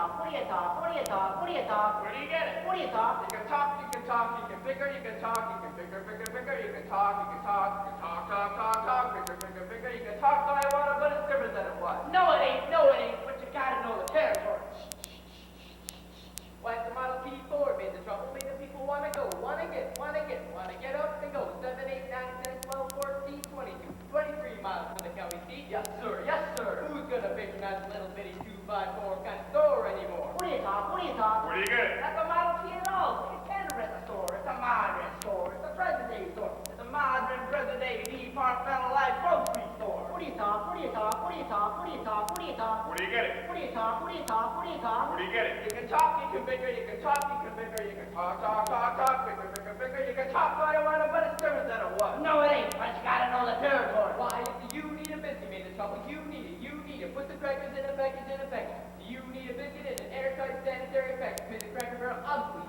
talk? What do you talk? What do you talk? What do you talk? Where do you get it? What do you talk? You can talk, you can talk, you can figure, you can talk, you can figure, you can talk, you can talk, you can talk, figure, you can talk all you want, but it's different than it was. No, it ain't, but you gotta know the territory. Why the Model T Ford made the trouble, made the people wanna go, wanna get up and go. 7, 8, 9, 10, 12, 14, 22, 23 miles from the county seat. Yes, sir, yes, sir. Who's gonna patronize a little bitty 2-by-4 kind of store anymore? What do you talk? What do you talk? Where do you get it? At the Model T at all. It's kind of a store. It's a modern store. It's a present-day store. It's a modern, present-day, departmental life grocery store. What do you talk? What do you talk? What do you talk? What do you talk? What do you talk? Where do you get it? What do you talk? What do you talk? What do you talk? Where do you get it? You can talk, you can figure, you can talk, you can figure, you can talk, figure, you can talk all you want, but it's different than it was. No, it ain't, but you gotta know the territory. Why? You need a biscuit made the trouble. You need it. Put the crackers in a package, You need a biscuit in an airtight sanitary package. Made the Cracker Barrel obsolete.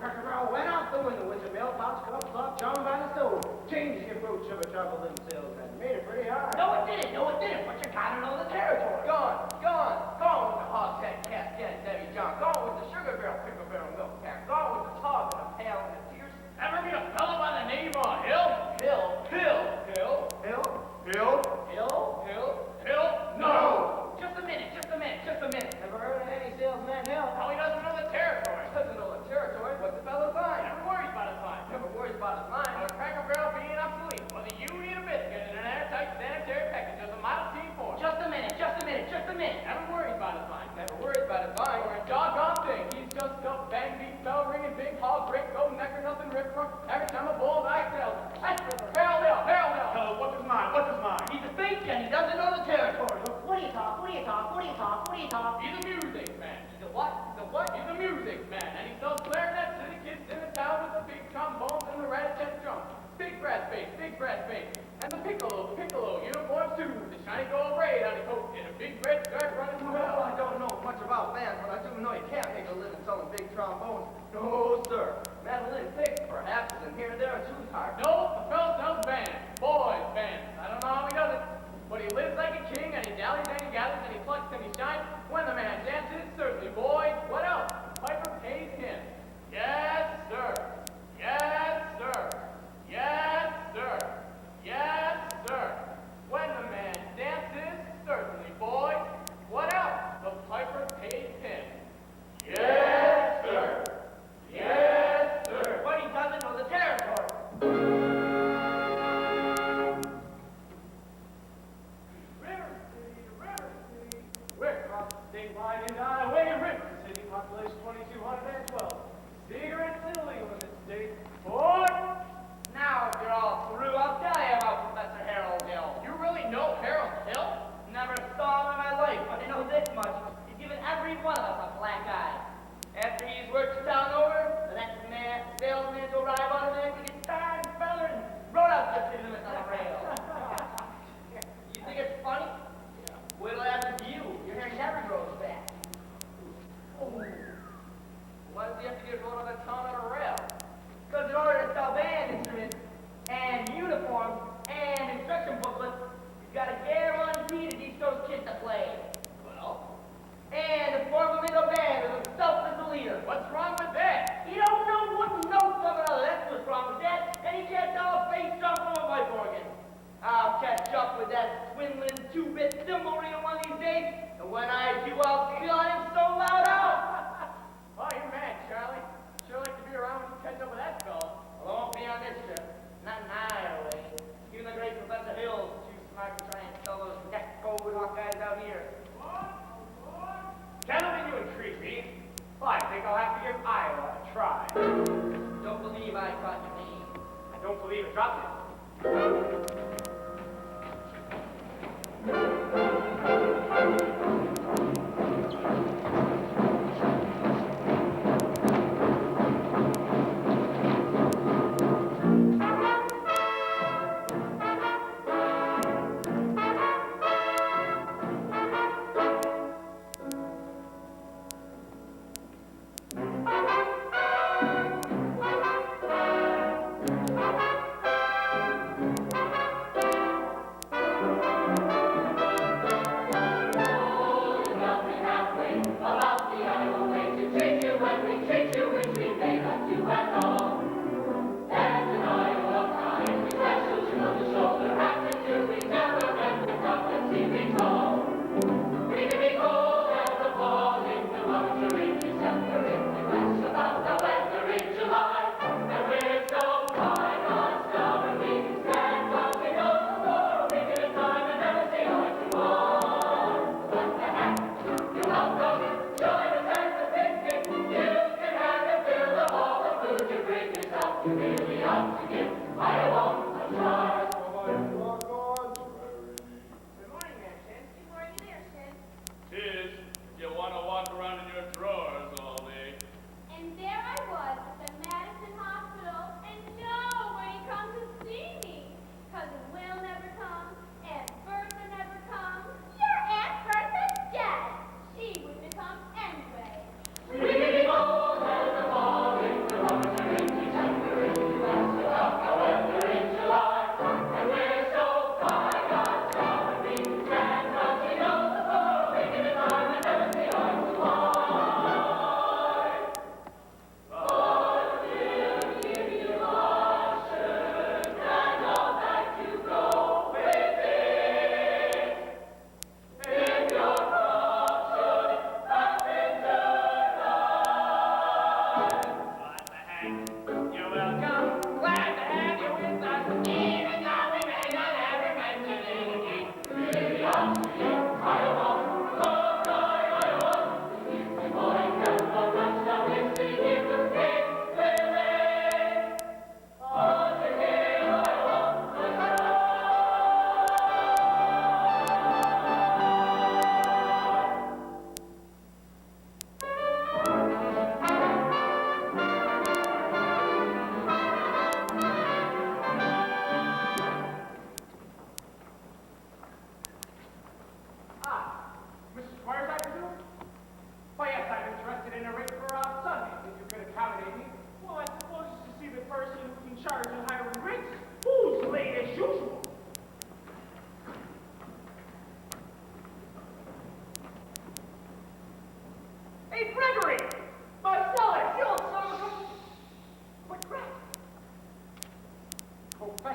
Cracker Barrel went out the window with the mailbox, cup, clock, charm by the stove. Changed the approach of a traveling salesman. Made it pretty hard. No, it didn't, but you gotta know the territory. Gone with the hogshead, casket, Debbie John. Gone with the sugar barrel, pickle barrel, milk can. Gone with the tub and a pail and the tears. Ever meet a fellow by the name of Hill? Hill? No! Just a minute. Never heard of any salesman Hill. How he doesn't know the territory. Doesn't know the territory. What's the fellow's line? Never worries about his line. Never worries about his line. Well, a Cracker Barrel being obsolete. Whether you need a biscuit in an airtight sanitary package as a Model T Ford. Just a minute. Never worries about his line. Never worries about his line. For a doggone thing. He's just a bang, beat, bell ringing, big hog, break, go, necker, nothing, rip, rock. Every time a bull I sells. Harold Hill. What's his mind? He's a thief and he doesn't know the territory. What do you talk? He's a music man. He's a what? He's a music man, and he sells clarinets to the kids in the town with the big trombones and the rat-a-tat drums. Big brass bass. And the piccolo, uniform suit with the shiny gold braid on the coat and a big red stripe running through Well, hell. I don't know much about bands, but I do know you can't make a living selling big trombones. No, sir. Madeline Fix, perhaps, and here and there a sweetheart. No, the fellow sells bands. Boys' bands. I don't know how he does it, but he lives like a king, and he dallies and he gathers and he plucks and he shines. When the man dances, certainly, boys, what else? Piper pays him. Yes, sir. When the man dances, certainly, boys, what else? The piper pays him. Yes, sir. But he doesn't know the territory.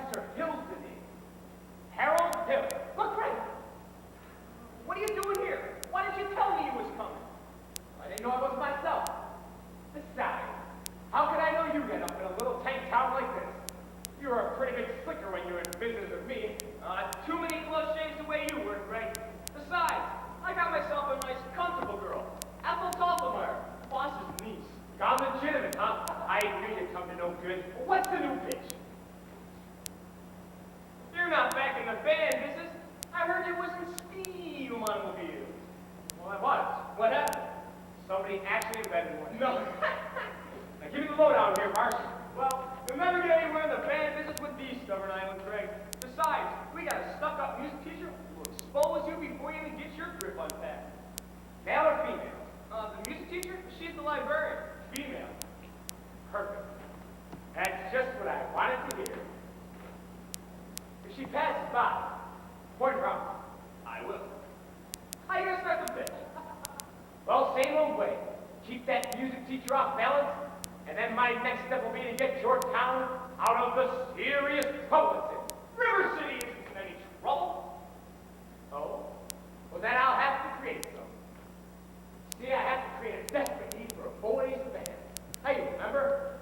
Professor Hill's the name. Harold Hill. Look, Frank. What are you doing here? Why didn't you tell me you was coming? I didn't know I was myself. Besides, how could I know you get up in a little tank top like this? You were a pretty big slicker when you were in business with me. Too many close shaves the way you were, Frank. Besides, I got myself a nice, comfortable girl. Ethel Toffenmeyer, boss's niece. Gone legitimate, huh? I knew you'd come to no good. What's the new pitch? You're not back in the band business. I heard you was in Steve automobiles. Well, I was. What happened? Somebody actually invented one. No. Now give me the lowdown here, Marsh. Well, you'll never get anywhere in the band business with these stubborn island Craig. Besides, we got a stuck-up music teacher who will expose you before you even get your grip unpacked. Male or female? The music teacher? She's the librarian. Female. Perfect. That's just what I wanted to hear. If she passes by, point her out. I will. How you gonna start the pitch? Well, same old way. Keep that music teacher off balance, and then my next step will be to get your town out of the serious trouble it's in. River City isn't in any trouble. Oh? Well, then I'll have to create some. See, I have to create a desperate need for a boys band. Hey, you remember?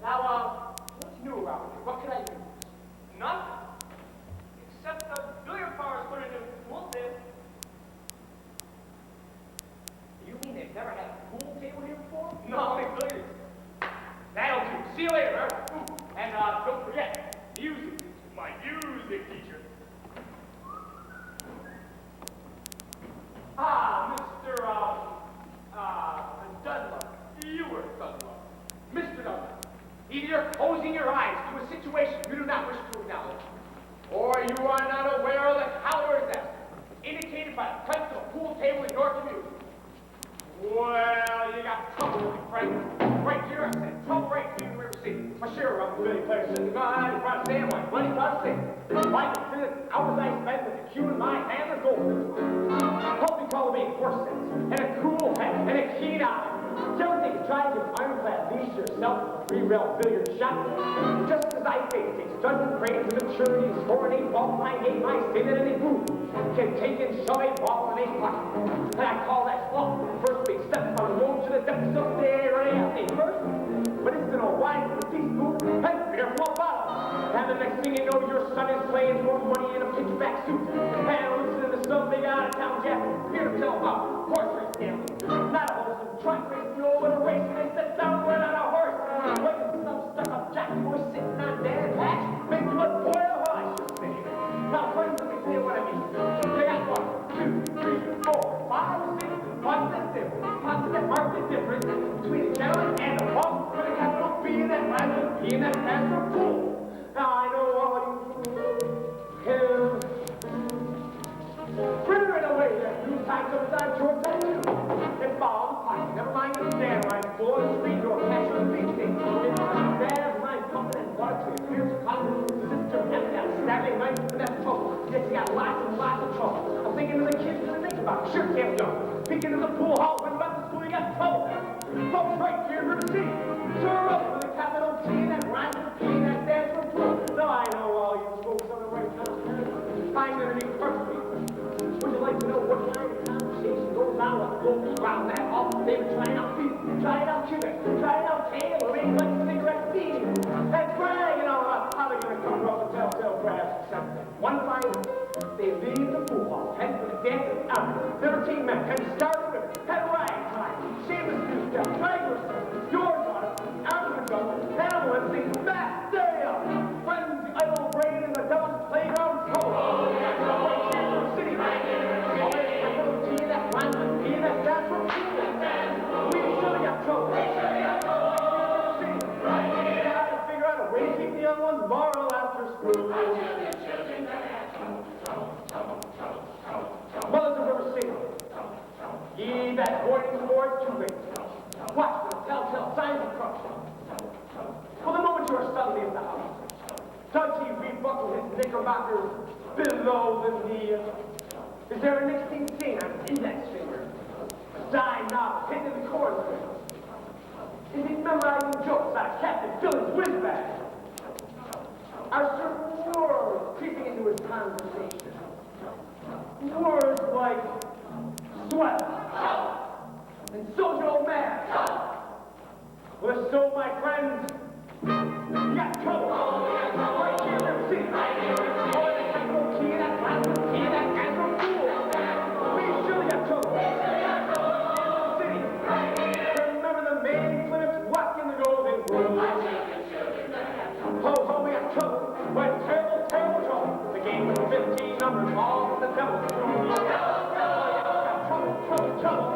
Now, what's new around here? What could I use? Nothing. Except the billiard parlor's put a new pool table. You mean they've never had a pool table here before? No, only billiards. That'll do. See you later, huh? Ooh, and don't forget, music. My music teacher. Ah, Mr. Dunlop. You were Dunlop. Mr. Dunlop. Either you're closing your eyes to a situation you do not wish to acknowledge, or you are not aware of the caliber of disaster indicated by the presence of a pool table in your community. Well, you got trouble with me, friend. Right here, I said trouble right here in River City. My share of Billy Players said, God, if I say my money, God say. Why the feel the hours I spent with the cue in my hand are gold. Help me cultivate horse sense, and a cool head, and a keen eye. Do you ever think of trying to ironclad leash yourself a three-rail billiard shop? Just as I say, it takes judgment, praise, and maturity to score an 8-ball, find 8 mice, in at any move. Can take and shove a ball in a pocket. And I call that fluff. First big step on the road to the depths of the area. First, but it's an old wine from the teaspoon, and beer from a bottle. And the next thing you know, your son is playing for money in a pitchback suit. And listening to some big out-of-town jack here to tell about horse race gambling. Not a wholesome truck race, you know, but a race they set down right on a horse. Waiting some stuck-up jockey boy sitting on dad's hatch, making blood boil, well, I should say. Now, friends, let me tell you what I mean. They got 1, 2, 3, 4, 5, 6. What's the difference? What's the mark the difference between a gentleman and a punk with a capital B and that rhymes with B and that stands for fool? Now I know all you fools frittering away that new types of time short that too. It's ball, pocket, never mind the stand line, floor the street door, cash on the beach thing. It's never mind pumping and water to your fierce cotton, sister, empty out, stabbing knife, and that's trouble. Yes, you got lots and lots of trouble. I'm thinking of the kids that I think about. Sure, can't young. Speaking of the pool hall, when about the school, you got trouble. Folks right here in River City. Sure up with a capital T and that rhymes with P and that stands for pool. No, I know all you folks on the right now. I'm gonna be perfectly. Would you like to know what kind of conversation goes on with folks around that office table trying out beef, trying out Cuban, trying out kale, or maybe like cigarette feeding, and bragging all about how they're gonna come across the telltale crabs or something. One fine they leave the pool hall, head for the dancing out. 13 men, and start with head rag time. Shameless two step, drag yourself, your daughter, out of the gun, animal and things back, stay up. When the idle brain in the devil's playground trouble. Oh, yeah, right here in the city. Already capital T that rhymes with P that stands for pool. We surely got trouble. We surely got trouble. Right here. You gotta figure out a way to keep the young ones moral after school. Mothers of River City, ye that boarding board too late. Watch the telltale signs of corruption. For the moment you are suddenly in the house, does he rebuckle his knickerbockers below the knee? Is there a nicotine stain on his index finger? A dime knob hidden in the corner? Is he memorizing jokes out of Captain Billy's whiz bag? are certain words creeping into his conversation. Words like swell and social man. Well, so my friends, you got trouble. Right here in the city. Boy, that capital key, that classical key, that capital fool. We surely got trouble. City. Remember the main Plymouth Rock in the Golden Grove? Ho, ho, we got trouble. But terrible, terrible trouble. The game with 15 numbers, all from the devil's room. Trouble, trouble, trouble.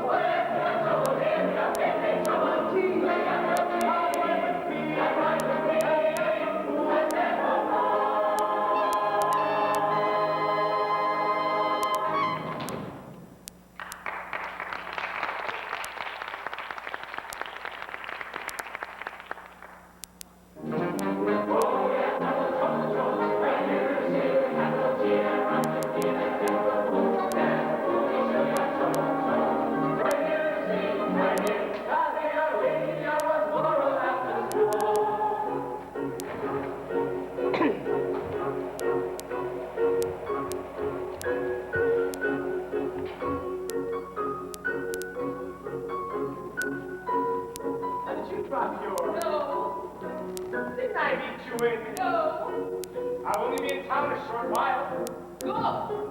Didn't I beat you in? No. I'll only be in town a short while. Go.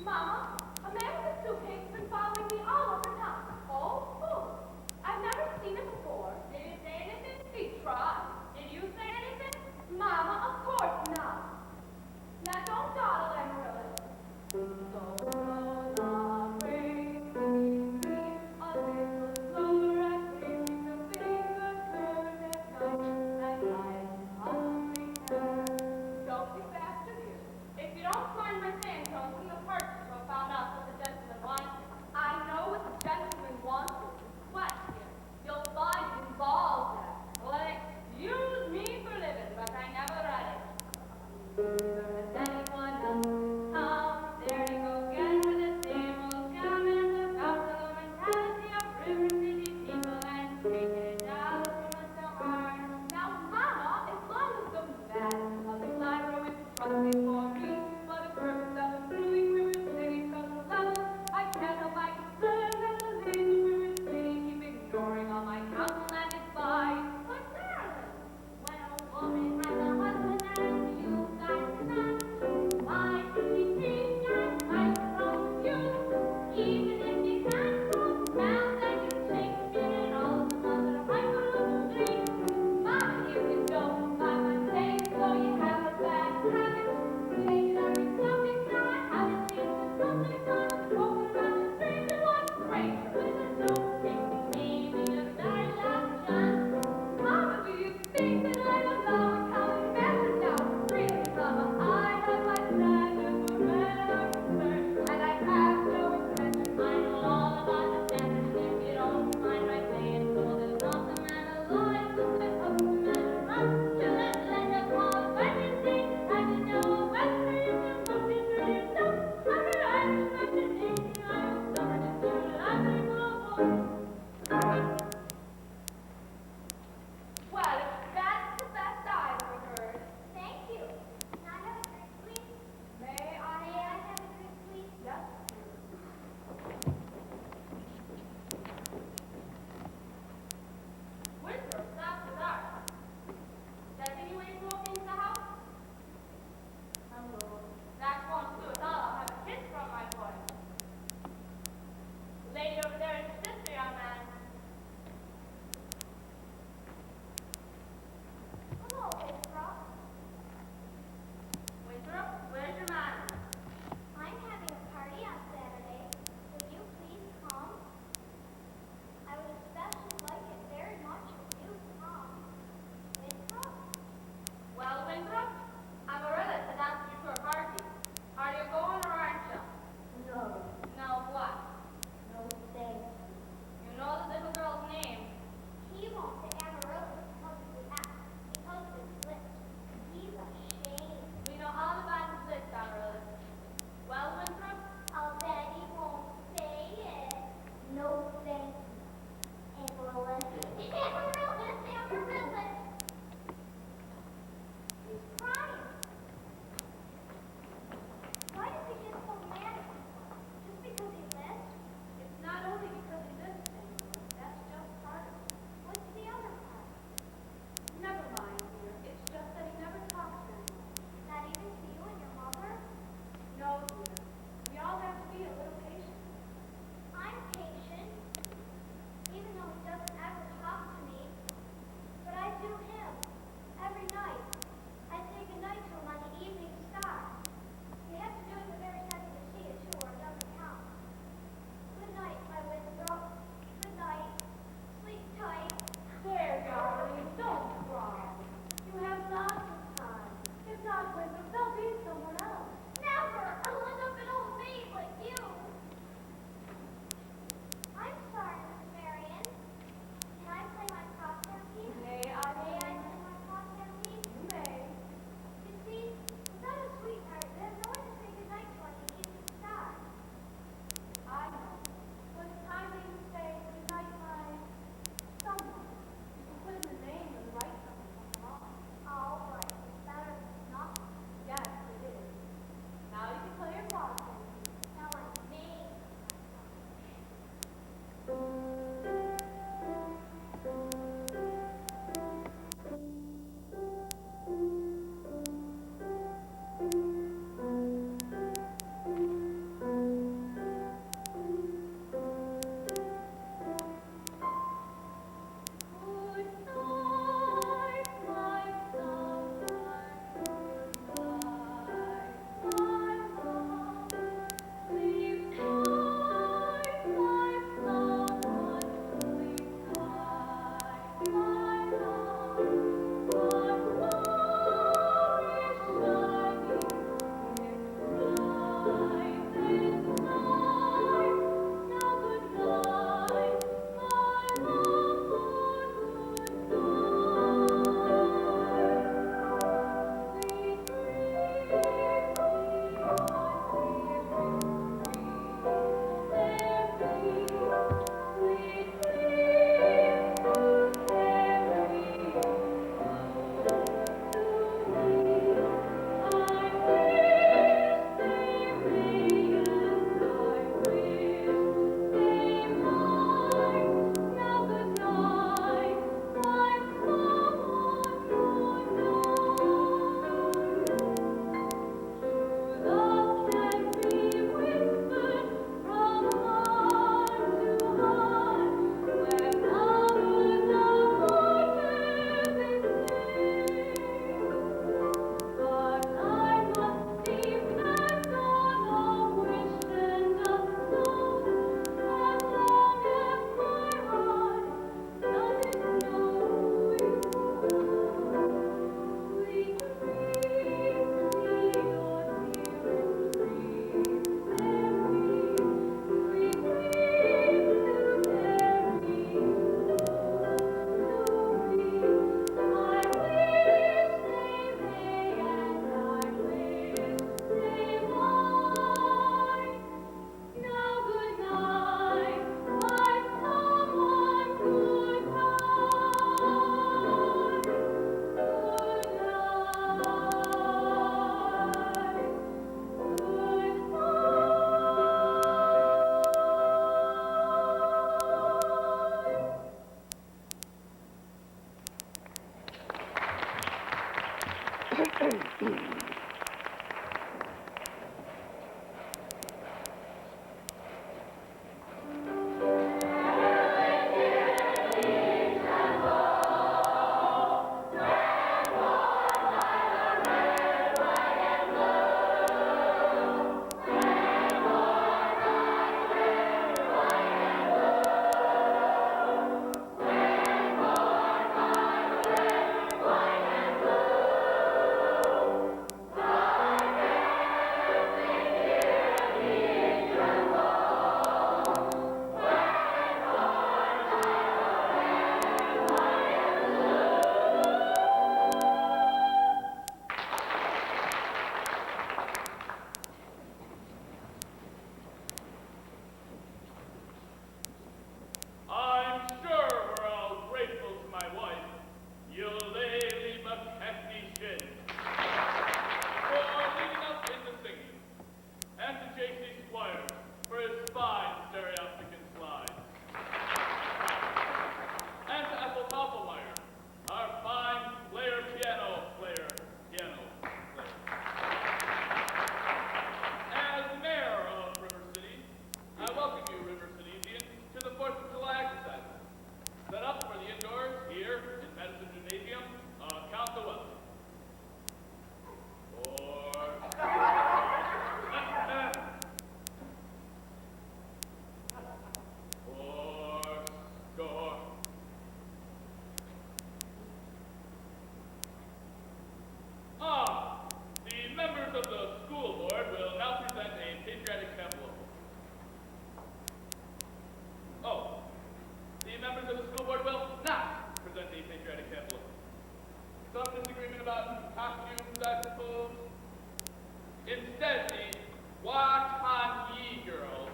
Mama, a man with a suitcase has been following me all over town. Oh, I'm sure we're all grateful to my wife, Eulalie McKechnie Shin, for leading us in the singing, and to J.C. Squires for his fine stereopticon slides, and to Ethel Koppelmeyer, our fine piano player. As mayor of River City, I welcome you, River Citysians, to the 4th of July exercises. Set up for the indoors here in Madison Gymnasium. Count the well. 4 score. The members of the school board will now present a patriotic tableau. Oh, the members of the school board will not present a patriotic tableau. Some disagreement about costumes, I suppose. Instead, the Watanyi girls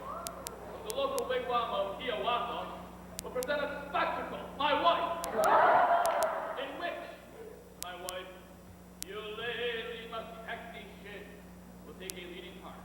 of the local wigwam of Hiawatha will present a spectacle, My Wife, in which my wife, Eulalie McKechnie Shin, will take a leading part.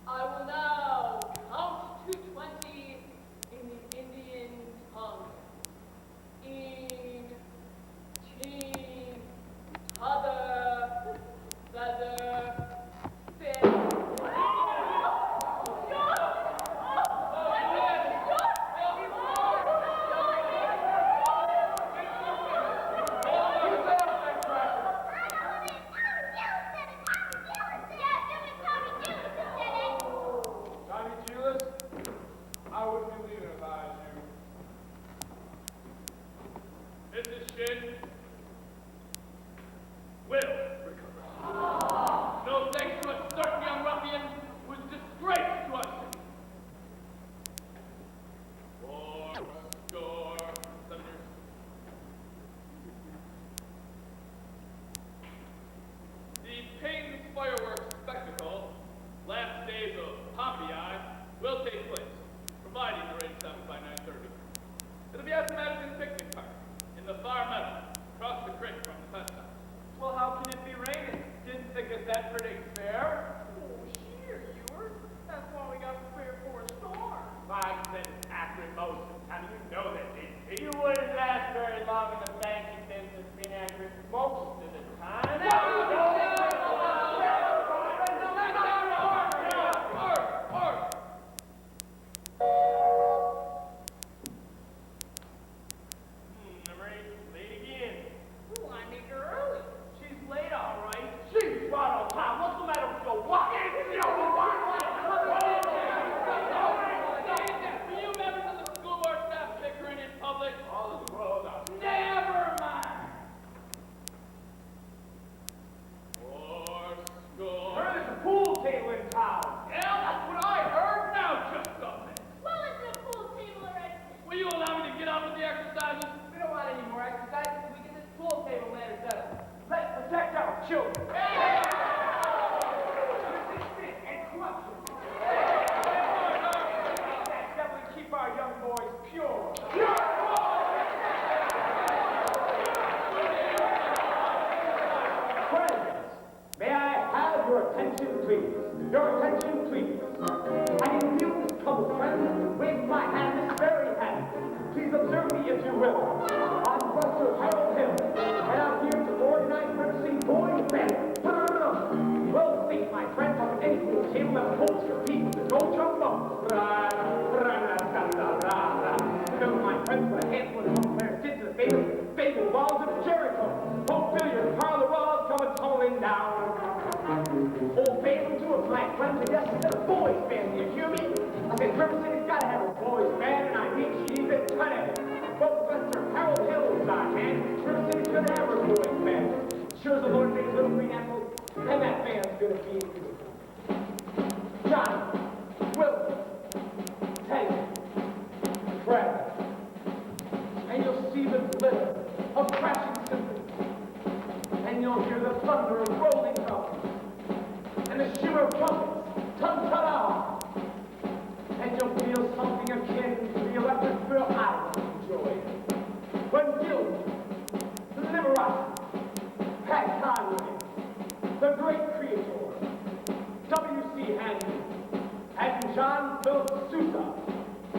I will now count to 20 in the Indian tongue. In, chin, other, feather, fin. Tommy Julius, I wouldn't be leaving if I was you. Mrs. Shin will recover. No thanks to a certain young ruffian who is disgrace to us. 4 score, Senators. The Payne's fireworks spectacle, last days of Pompeii, will take place, providing the rain stops by 9:30. It'll be at the Madison Picnic Park, in the far meadow, across the creek from the fest house. Well, how can it be raining? Didn't the Gazette predict fair? Oh, here, Ewart. That's why we got to prepare for a storm. Fox said it's accurate most of the time. You know that, didn't you? You wouldn't last very long in the banking business being accurate most of the time. River City's gotta have a boys band, and I think she needs a ton of it. Both Buster Harold Hill's on hand. River City's gonna have her boys band. Sure as the Lord made little green apples, and that band's gonna be musical. Johnny, Wilson, Teddy, Fred. And you'll see the glitter of crashing cymbals. And you'll hear the thunder of rolling drums. And the shimmer of trumpets, tum-ta-da. And you'll feel something akin to the electric thrill I enjoyed. When Gilby, Liberace, Pat Conway, the great creator, W.C. Handy, and John Philip Sousa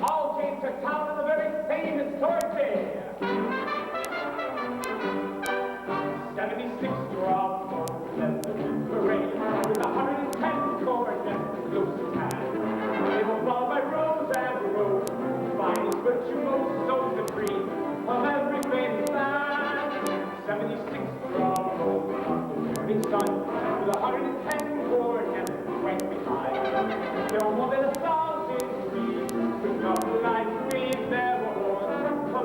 all came to town on the very same historic day. 76 drums led the big parade with 110 cornets close at hand. They were followed by rows and rows, finest virtuosos and free of every famous band. 76 drums on the burning sun with 110 cornets right behind. There were more than 1,000 trees with nothing like trees there were horns of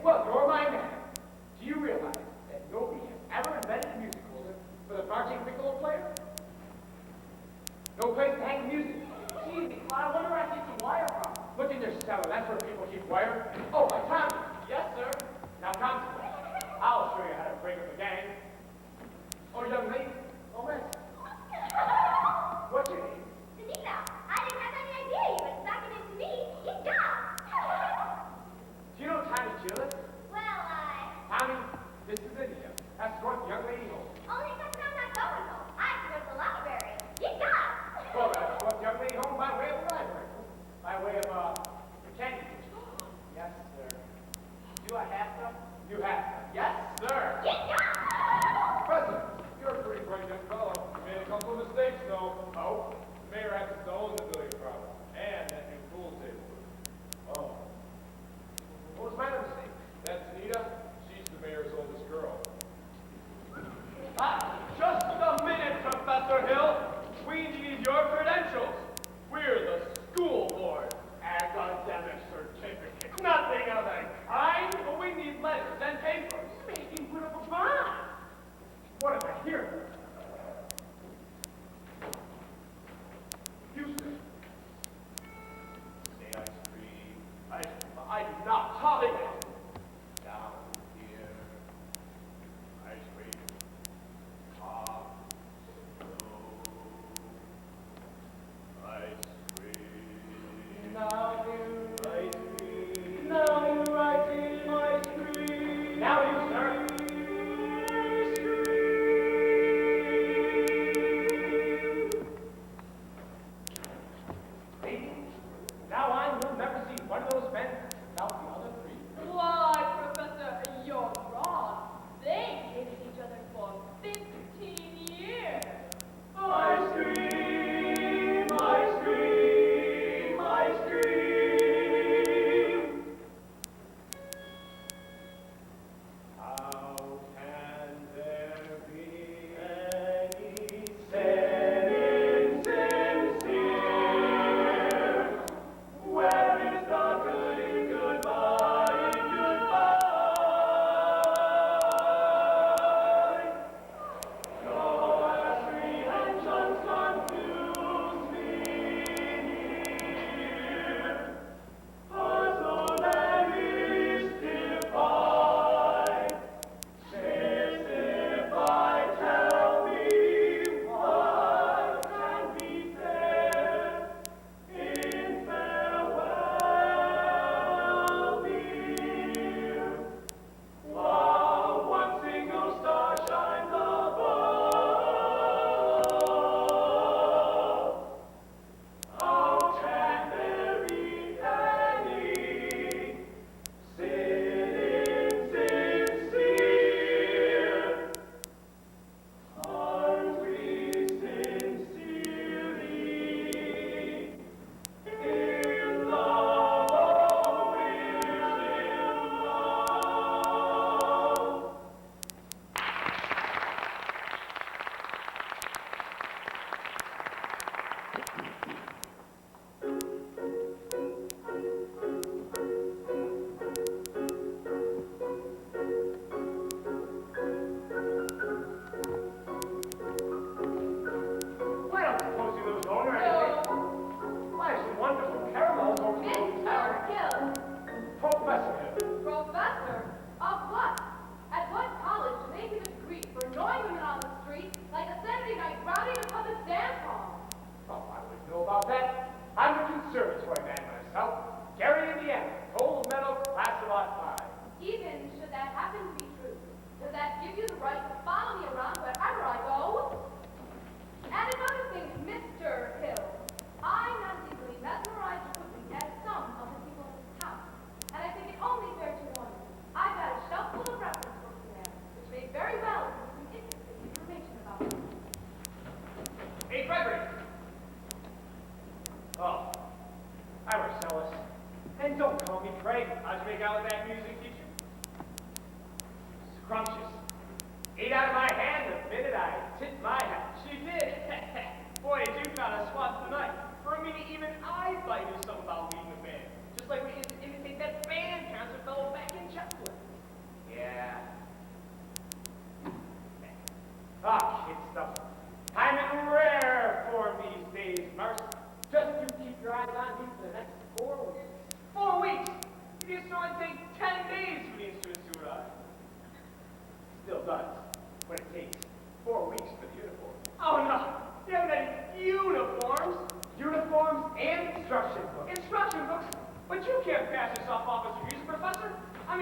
Well, you're my man. Do you realize that nobody has ever invented a music holder for the marching piccolo player? No place to hang the music. Gee, I wonder where I get some wire from. Look in your cellar. That's where people keep wire. Oh, my Tommy. Yes, sir. Now, Constable, I'll show you how to break up a gang. Oh, young lady. Oh, miss. What's your name? Anita, I didn't have any idea you were sucking into me. You got. Do you know Tommy Gillis? Well, Tommy, this is Anita. Escort the young lady home. only because I'm not going home. I have to go to the library. You got. Well, escort the young lady home by way of the library. By way of, the candy kitchen. Yes, sir. Do I have them? You have. Yes, sir. You got. President, you're a pretty bright young fellow. You made a couple of mistakes, though. Oh? The mayor happens to own the billiard problem. And that new pool table. Oh. What was my mistake? That's Anita. She's the mayor's oldest girl. Just a minute, Professor Hill. We need your credentials. We're the school board. Academic certificate. Nothing of the kind. But we need letters and papers. Making put up a bond. What am I hearing? Houston,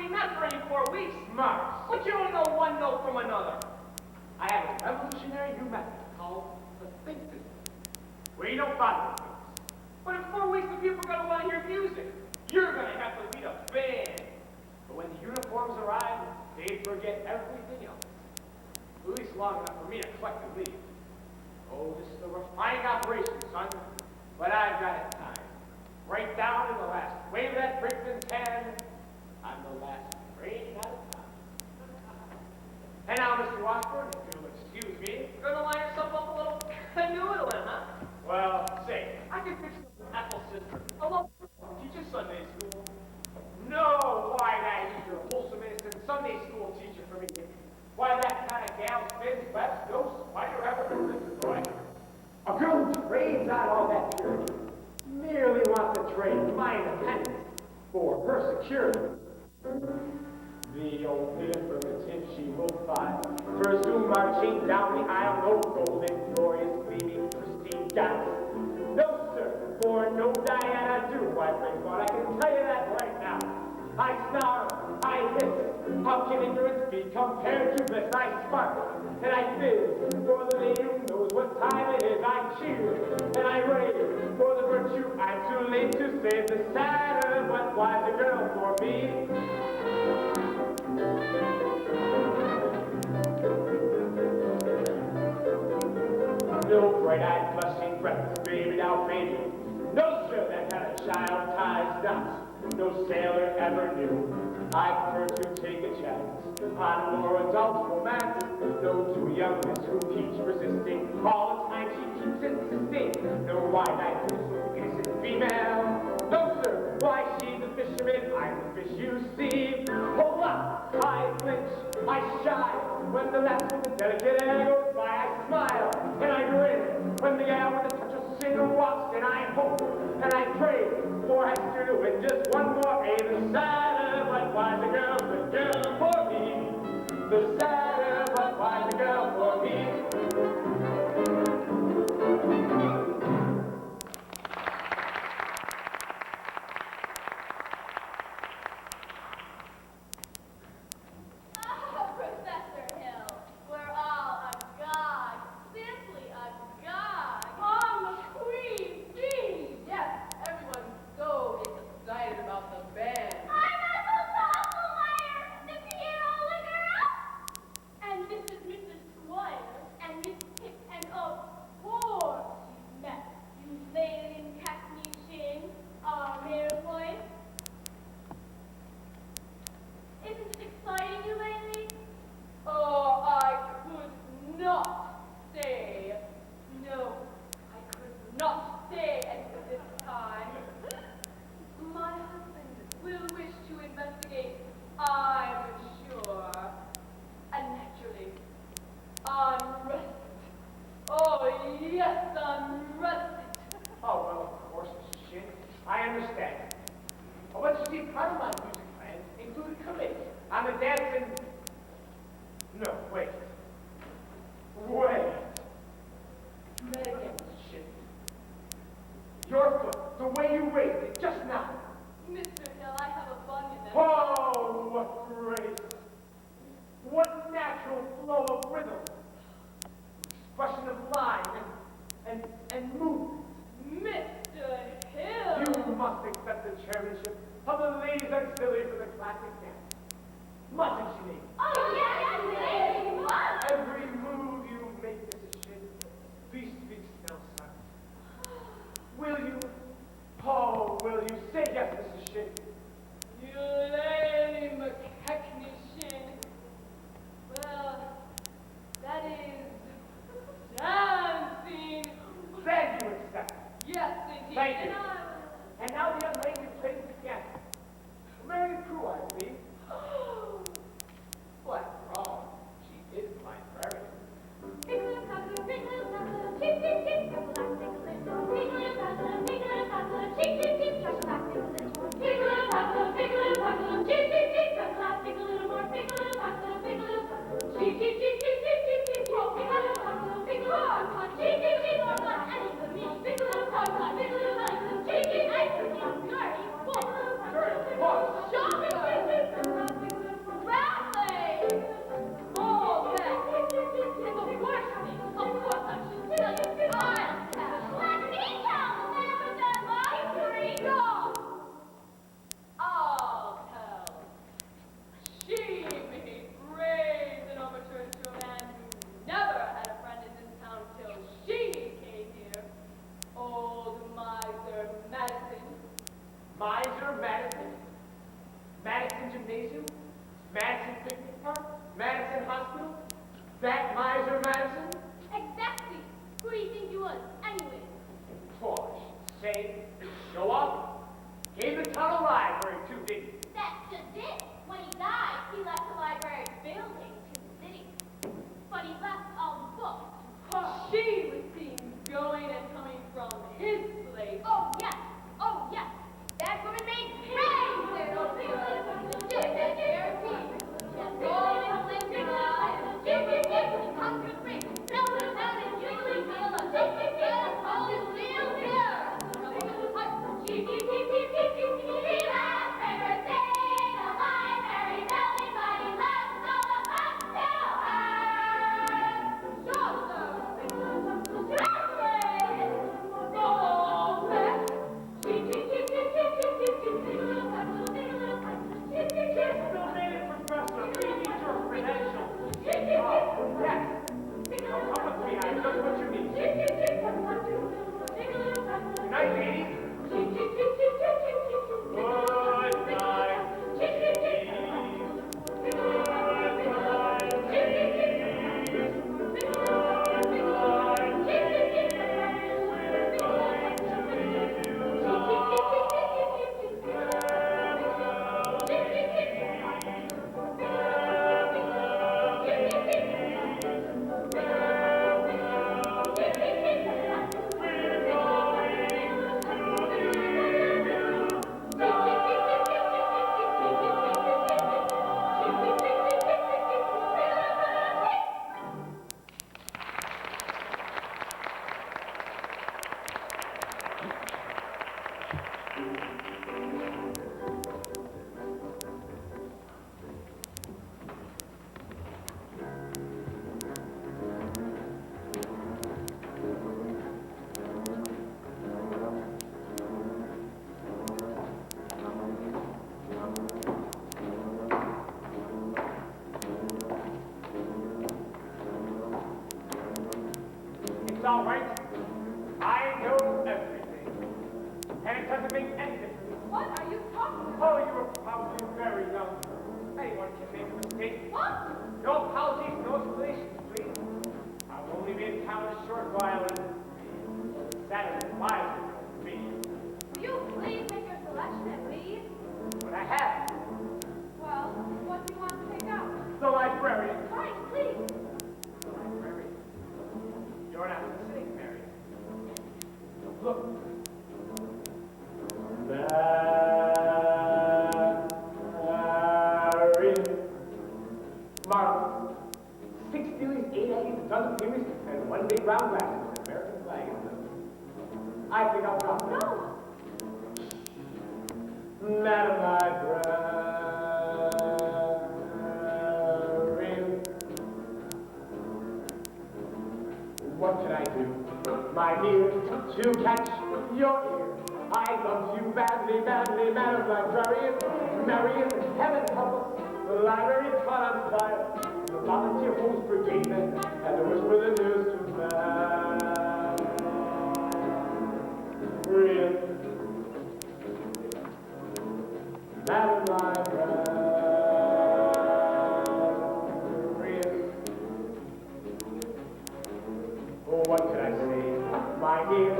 seen that for any 4 weeks. Mars. But you don't know one note from another. I have a revolutionary new method called the think system. We don't follow things. But in 4 weeks, the people are going to want to hear music. You're going to have to lead a band. But when the uniforms arrive, they forget everything else. At least long enough for me to collect and leave. Oh, this is a refining operation, son. But I've got it timed. Right down to the last wave of that brakeman's hand. I'm the last train out of town. And now, Mr. Washburn, if you'll excuse me, you're going to line yourself up a little canoodling, huh? Well, say, I can fix the apple sister. I love teaching Sunday school. no, why that is your wholesome innocent Sunday school teacher for me. Why that kind of gal spins webs, no spider ever could destroy. A girl who trades out all that purity merely wants to trade my independence for her security. The only affirmative she will find. Presume marching down the aisle, no golden, glorious, gleaming, pristine gowns. No, sir, for no Diana do I bring thought. I can tell you that right now. I snarl, I hiss. How can ignorance be compared to bliss? I spark and I fizz for the lady who knows what time it is. I cheer and I rave for the virtue I'm too late to save. The sadder but wiser girl for me. No bright-eyed, blushing, breathless baby, now baby. No, sir, that kind of child ties knots. No sailor ever knew. I prefer to take a chance on more adult romance. No two young miss who keeps resisting. All the time she keeps insisting. No wide-eyed, so innocent female. No, sir, why she's a fisherman, I'm the fish you see. Hold up, I flinch, I shy. When the last with the delicate air goes by, I smile and I grin. When the gal with the touch of sin walks in, I hope and I pray for Hester to win just one more A. The sadder but wiser girl, the girl for me. The sadder but wiser girl for me. Oh, Professor Hill, we're all agog, simply agog. I'm the queen bee! Yes, everyone's so excited about the band. I'm Uncle Doppelmayr, the piano licker up. And this is Mrs. Squire, and Miss Pip, and of course you've met you Leyland Cackney Shin, our Marigold. Isn't it exciting, you lady? Oh, I could not say no. I could not say at this time. My husband will wish to investigate, I'm sure. And naturally, unrest. Oh, yes, unrest. Oh, well, of course, Mrs. Shin. I understand. Oh, but you see, part of my music plan included committee on the dancing. No, wait. Wait. Do that again, Mrs. Shin. Your foot, the way you raised it just now. Mr. Hill, I have a bun in that. Oh, what grace. What natural flow of rhythm. Expression of line and movement. Mr. Hill! You must accept the chairmanship of the Ladies Auxiliary for the classic dance. Mustn't you, Nate? Oh, yes, lady, what? Every move you make, Mrs. Shin, please speak now, son. Will you? Oh, will you? Say yes, Mrs. Shin. You lady McKechnie Shin. Well, that is dancing. Then you accept. Yes, indeed. Thank you. And I And now the young lady plays the piano. Mary Prue, I believe. Well, after all, she is my prairie. Shopping! all right. I know everything. And it doesn't make any difference. What are you talking about? Oh, you were probably very young. Anyone can make a mistake. What? No apologies, no explanations, please. I've only been in town a short while and Saturday wise for me. Will you please make your selection and leave? But I have. Well, what do you want to take out? The librarian. Fine, please. The librarian. You're not listening, Mary. Look. Mark, 6 Steelies, 8 eggs, a dozen peanuts, and 1 big round glass with an American flag in them. I think I'll drop it. No. Madam Librarian, what can I do, my dear, to catch your ear? I love you badly, badly, Madam Librarian. Marion, heaven help us. The library caught on fire. The volunteer fools brigade men had to whisper the news to Marion. Madam Librarian, oh, what can I say, my dear,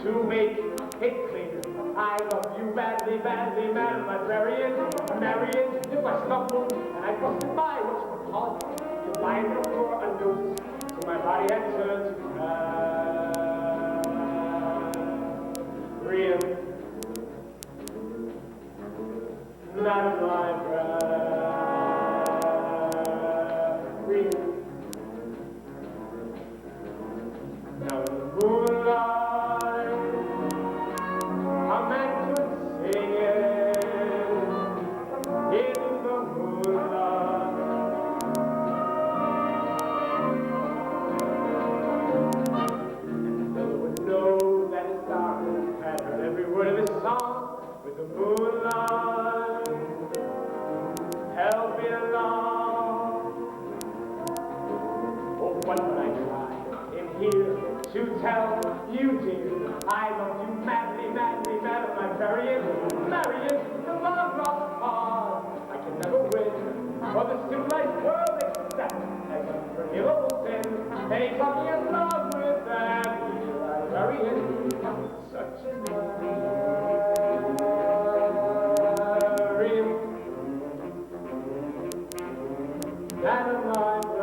to make it clear? I love you badly, badly, Madam Librarian. Marion, if I stumbled and I busted by what you would call it, you'd lie on the floor unnoticed, till my body had turned to Marion. Madam Librarian. Now in the moonlight, a man could sing it. In the moonlight, and no one would know that his darling had heard every word of his song. With the moonlight help me along. Oh, what would I try in here to tell you, dear? I love you madly, madly, Madam Librarian. Marion, the love lost cause I can never win, for the civilized world accepts as a forgivable sin. They taught me in love with that librarian, such as Madam Librarian.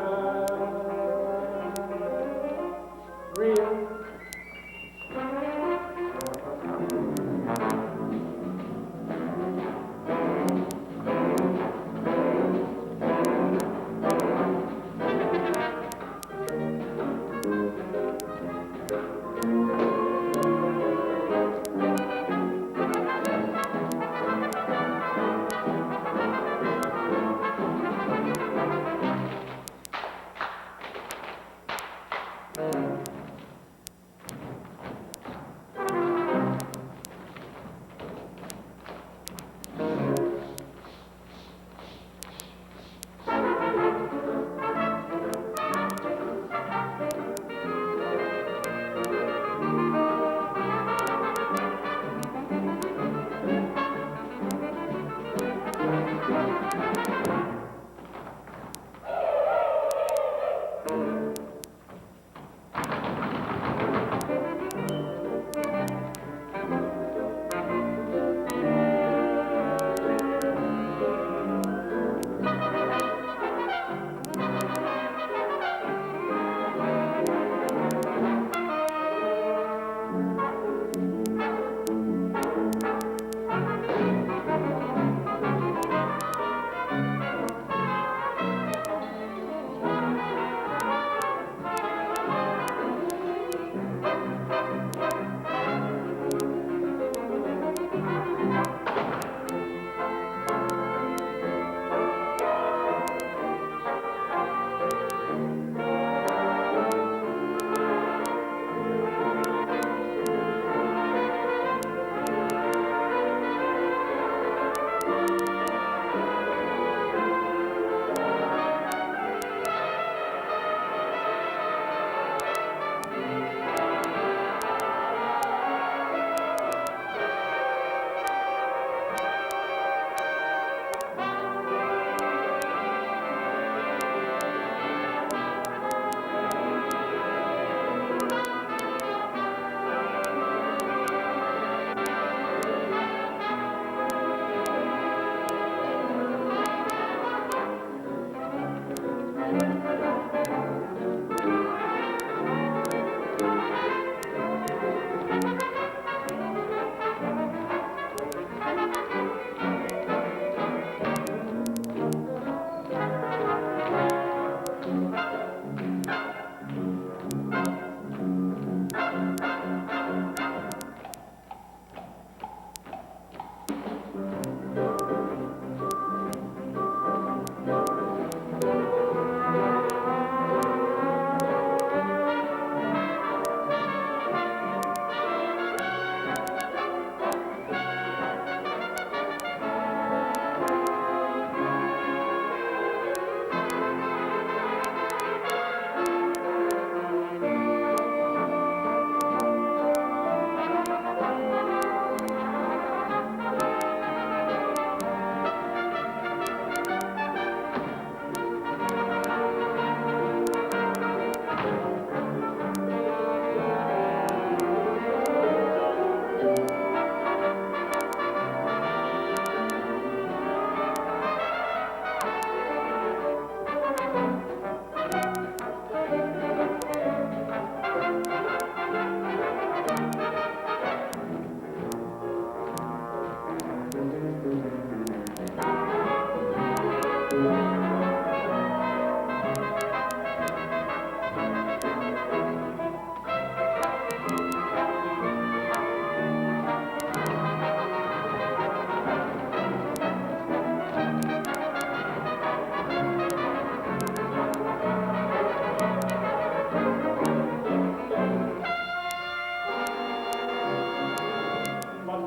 But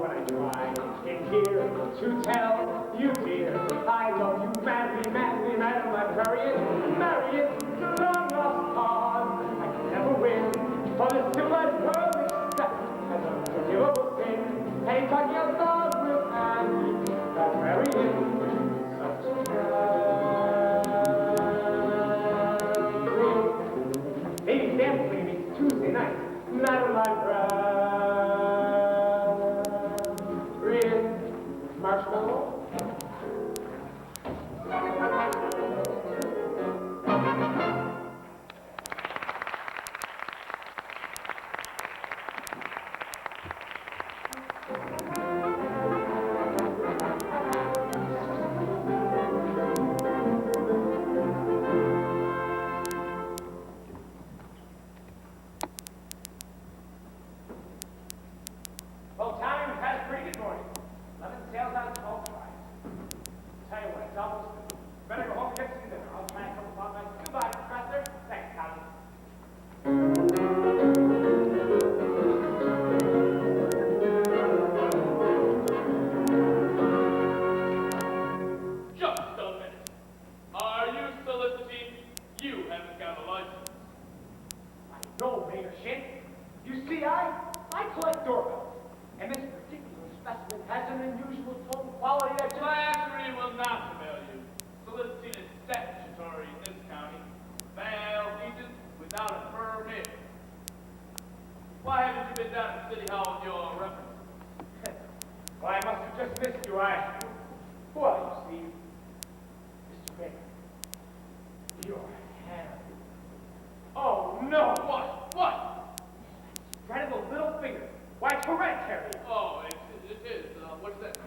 when I try in here to tell you, dear, I love you madly, madly, madam librarian, Marion, the long lost cause. I can never win, for the civilized world accepts as a forgivable sin. Hey, talking out love with Annie, librarian, such a ladies dance with me Tuesday night, madam librarian. Marshmallow? Well, Tommy, we've had a pretty good morning. 11 sales out of 12 tries. Tell you what, it's almost noon. Better go home and get some dinner. I'll try a couple of nights. Goodbye, Professor. Thanks, Tommy. Just a minute. Are you soliciting? You haven't got a license. I know, Mayor Shin. You see, I collect doorbells. And this particular specimen has an unusual tone quality that just... Flattery will not avail you. Soliciting is statutory in this county. Mail agents without a permit. Why haven't you been down to City Hall with your reference? Well, I must have just missed you. Who are you, Steve? Mr. Baker. Your hand. Oh, no! What? Incredible little finger. Why, it's hereditary. Oh, it is. What's that?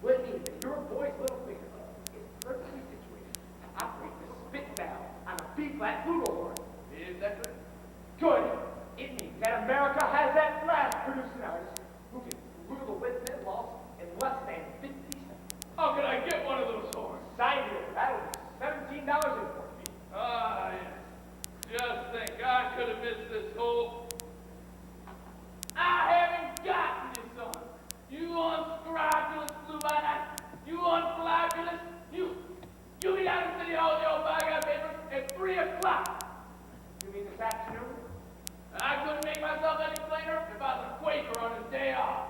Well, it means that your boy's little finger is perfectly situated to operate the spit valve on a B-flat flugelhorn. Is that good? Good. It means that America has at last produced an artist who can rule the width and loss in less than 50 seconds. How can I get one of those horns? Sign here. That'll be $17 in port fee. Ah, yes. Just think, I could have missed this whole... I haven't gotten you, son. You unscrupulous blue eye. You unfabulous. You be down in City Hall with your bag of papers at 3 o'clock. You mean this afternoon? I couldn't make myself any plainer if I was a Quaker on his day off.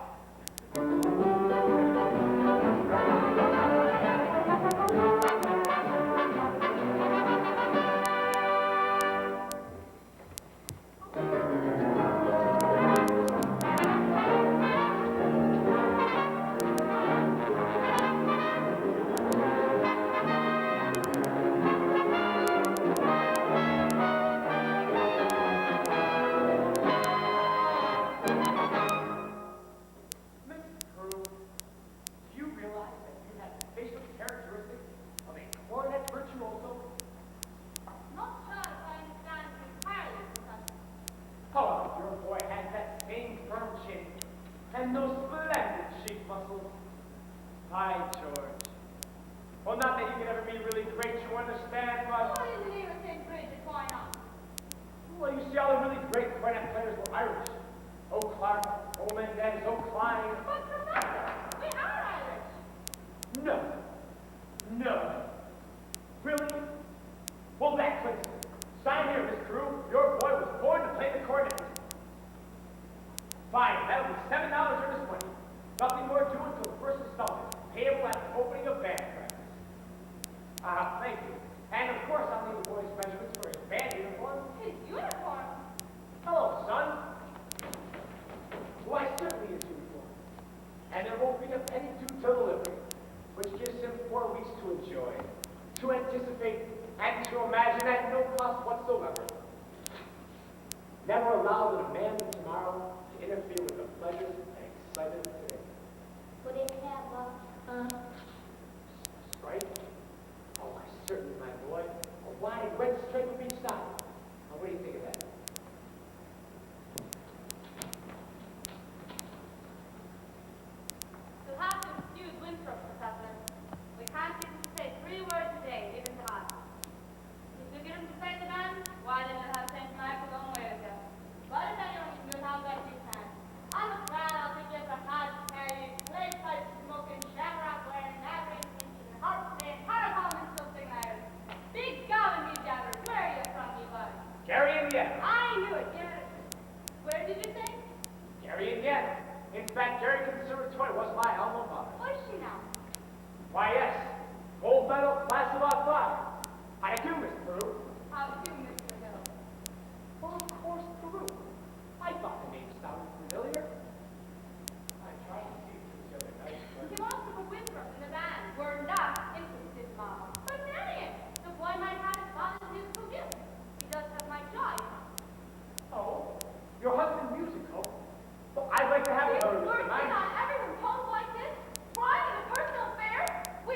And those splendid cheek muscles. Hi, George. Well, not that you can ever be really great, you understand, but... Why isn't he the same grade as why not? Well, you see, all the really great cornet players were Irish. O. Clark, O. Mendez, O. Klein. But Professor, we are Irish. No. No. Really? Well, that's coincidence. Sign here, Miss Carew. Your boy was born to play the cornet. Fine, that'll be $7 earnest money. Nothing more due until the first installment, payable at the opening of band practice. Thank you. And of course, I'll need the boy's measurements for his band uniform. His uniform? Hello, son. Why, certainly his uniform. And there won't be a penny due till delivery, which gives him 4 weeks to enjoy, to anticipate, and to imagine at no cost whatsoever. Never allow the demand of tomorrow to interfere with the pleasures and excitement of today. Would it have a Strike? Oh, went straight from each side. Now, what do you think of that? You'll have to excuse Winthrop, Professor. We can't get him to say 3 words a day, even to us. If you get him to say the band, why then you'll have St. Michael's own way with you. But if anyone can do it, how best you can. I'm afraid I'll think you're for hard to carry, play pipe smoking, shamrock wearing, navigating, pinching, harp playing, caracol and something like Big gobbin me jabbers, where are you from, you bud? Gary, Indiana. I knew it, yeah. Where did you say? Gary, Indiana. In fact, Gary Conservatory was my alma mater. Where's she now? Why, yes. Gold medal, class of '05. How do you do, Miss Peru? How do, Mr. Hill? Well, of course, Peru. I thought the name sounded familiar. I tried to see you the other night, but He wants to put Winthrop in the band. We're not interested, Mama. But Marion, the boy might have his father's musical gift. He does have my jaw, you know. Oh, your husband musical? Well, I'd like to have These it heard words tonight. on everyone told like this? Trying in a personal affair? We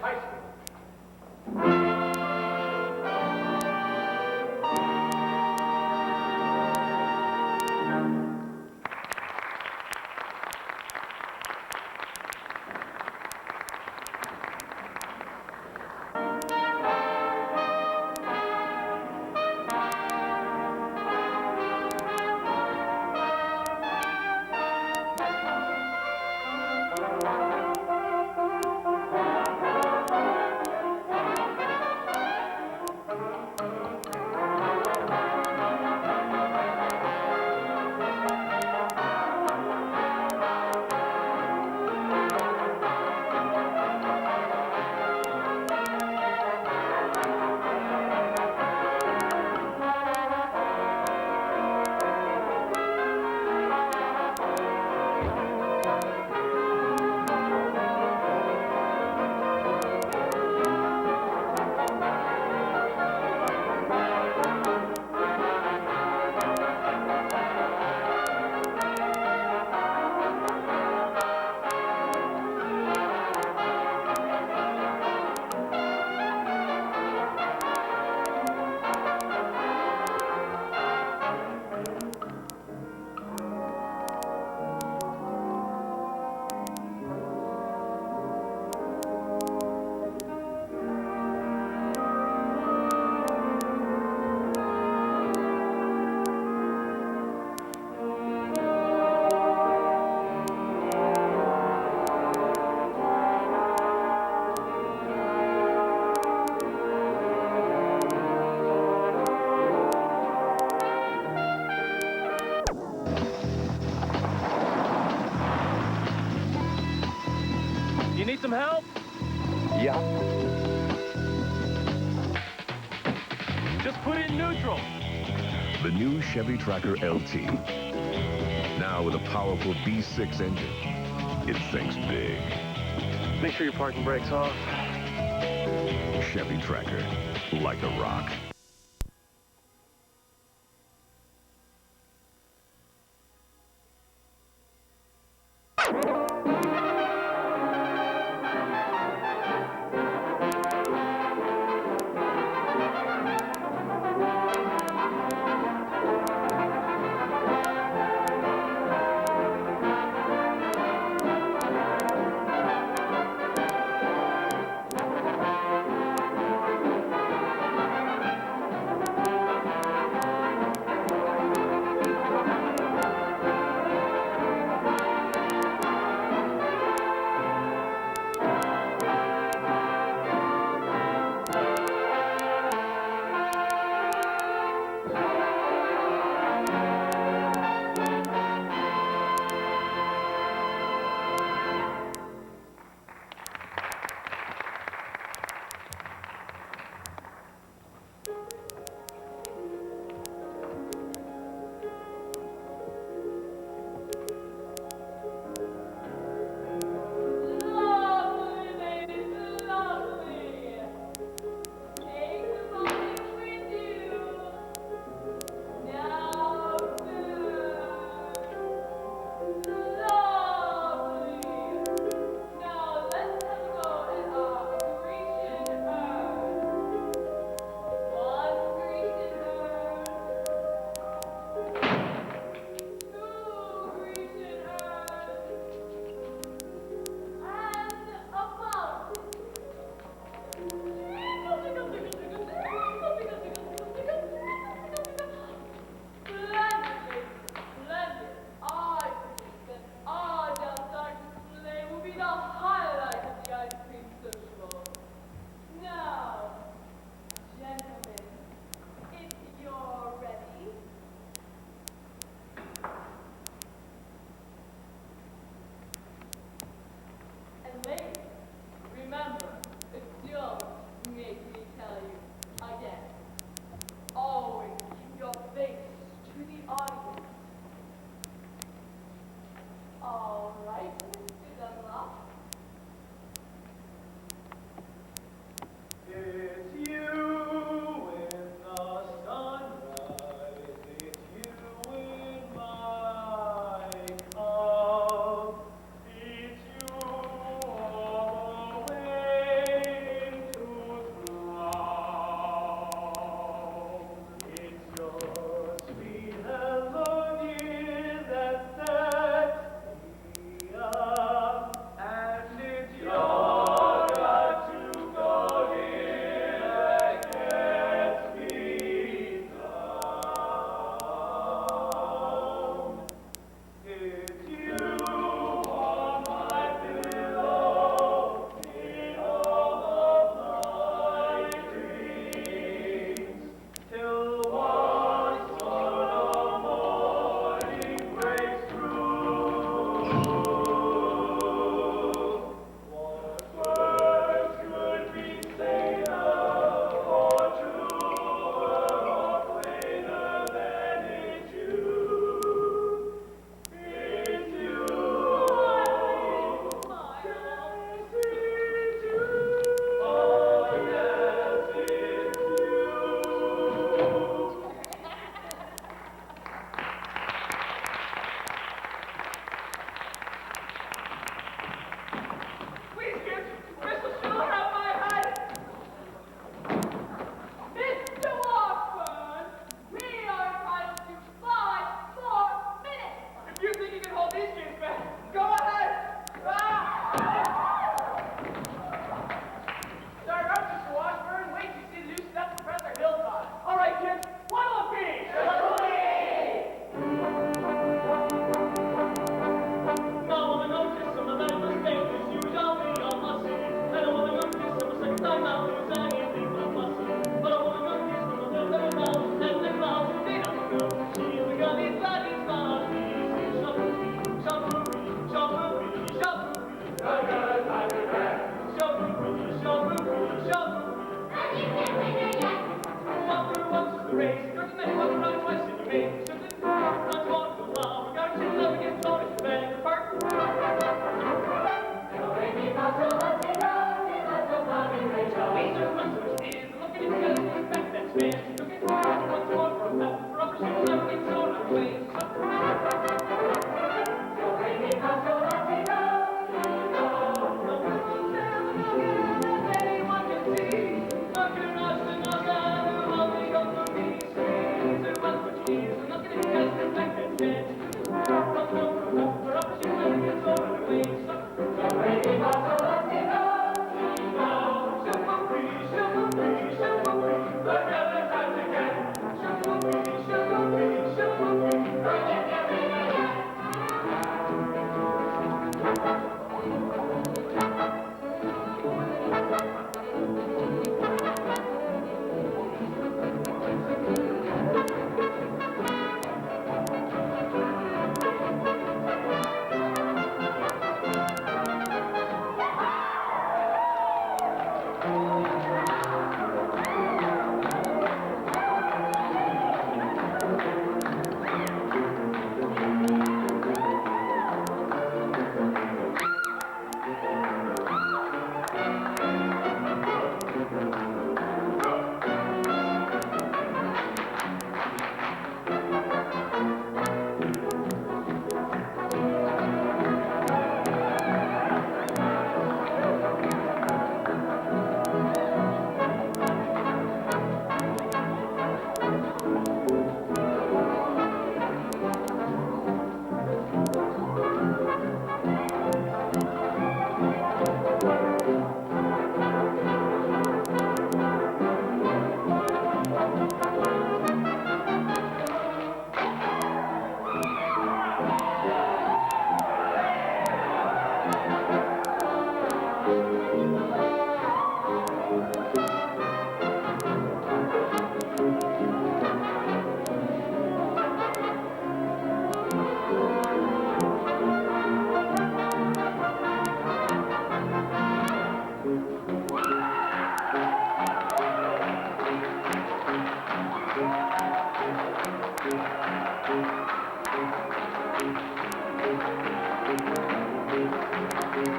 high school. You need some help? Yeah. Just put it in neutral. The new Chevy Tracker LT. Now with a powerful V6 engine, it thinks big. Make sure your parking brake's off. Chevy Tracker, like a rock. Thank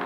you.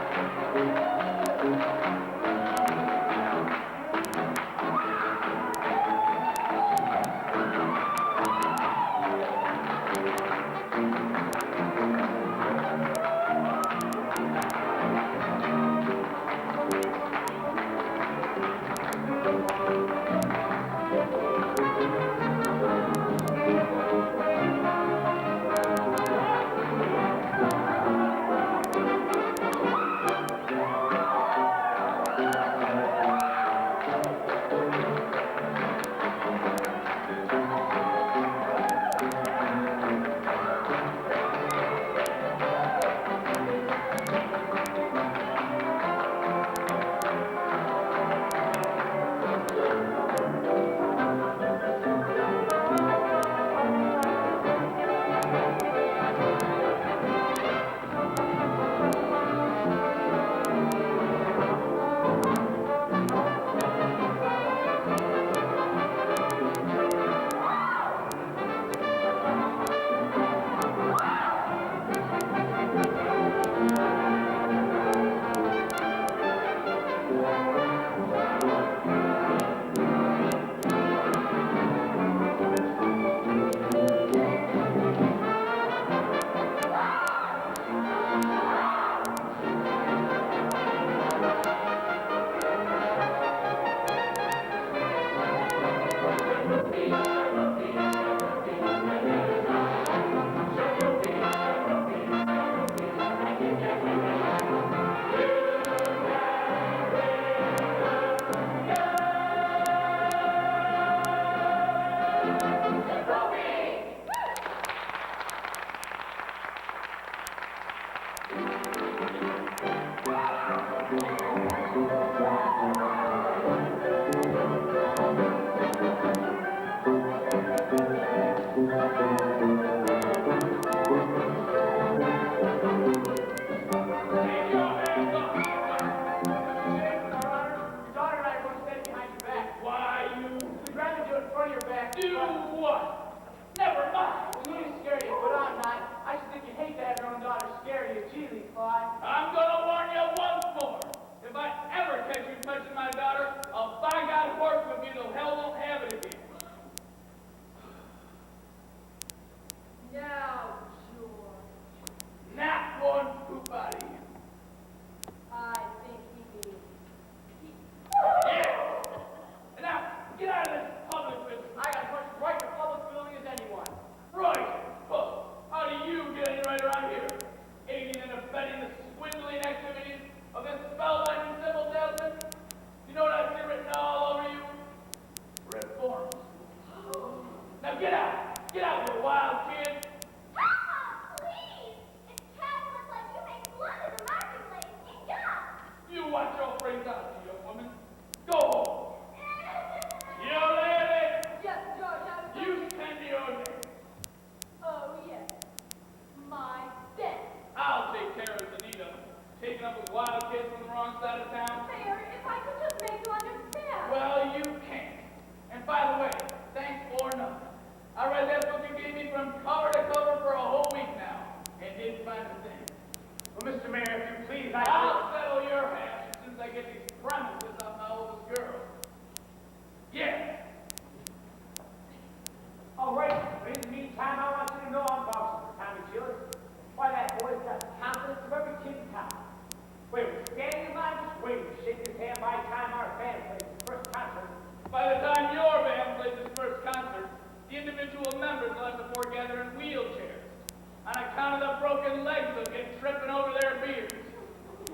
legs will get tripping over their beards.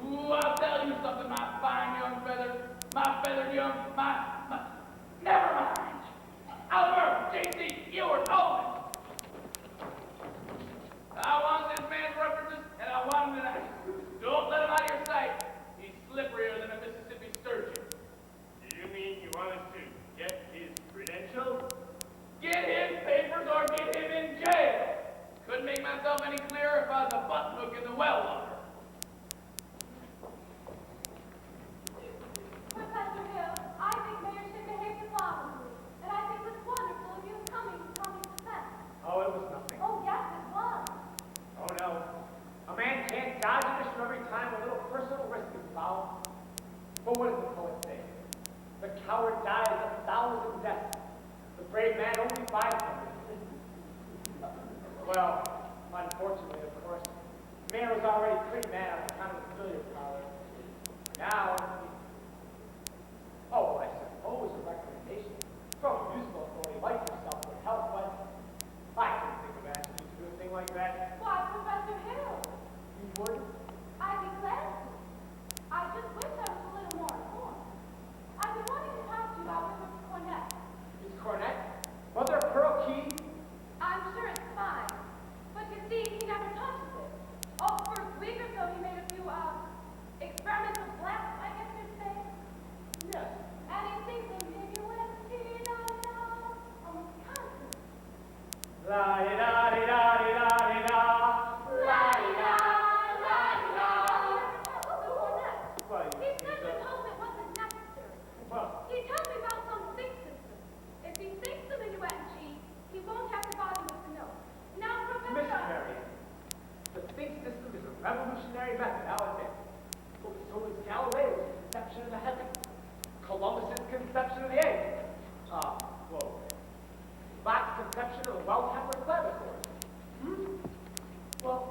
Ooh, I'll tell you something, my fine young feather, my feathered young, never mind. Albert, J.C., Ewart, Owen. I want this man's references, and I want him tonight. Don't let him out of your sight. He's slipperier than a Mississippi sturgeon. Do you mean you want us to get his credentials? Get his papers or get him in jail. Couldn't make myself any clearer if I was a button hook in the well locker. Professor Hill, I think Mayor should behave diplomatically. And I think it was wonderful of you coming to defense. Oh, it was nothing. Oh, yes, it was. Oh, no. A man can't dodge an issue every time a little personal risk is involved. But what does the poet say? The coward dies 1,000 deaths. The brave man only 500. Well, unfortunately, of course, the mayor was already pretty mad on account of the familiar power. Now, oh, I suppose a recommendation from a musical authority like yourself would help, but I couldn't think of asking you to do a thing like that. Why, Professor Hill? You would? I'd be glad to. I just wish I was a little more informed. I've been wanting to talk to you about Mr. Cornett. Miss Cornett? Mother of Pearl Key? I'm sure it's fine. But you see, he never touches it. Oh, for a week or so, he made a few, experimental blasts, I guess you'd say. Yes. And he sings them, baby, when da-da-da, almost constantly. La-di-da-di-da-di-da-di-da. La-di-da, la-di-da. Mr. Cornett, Well, he said the told it wasn't necessary. well, He told me about some sync system. If he syncs them into NG, he won't have to bother with the notes. Now, Professor... Miss Marion, the think system is a revolutionary method, I'll admit. But so is Galileo's conception of the heavens, Columbus's conception of the egg, Bach's conception of the well-tempered clavichord. Well,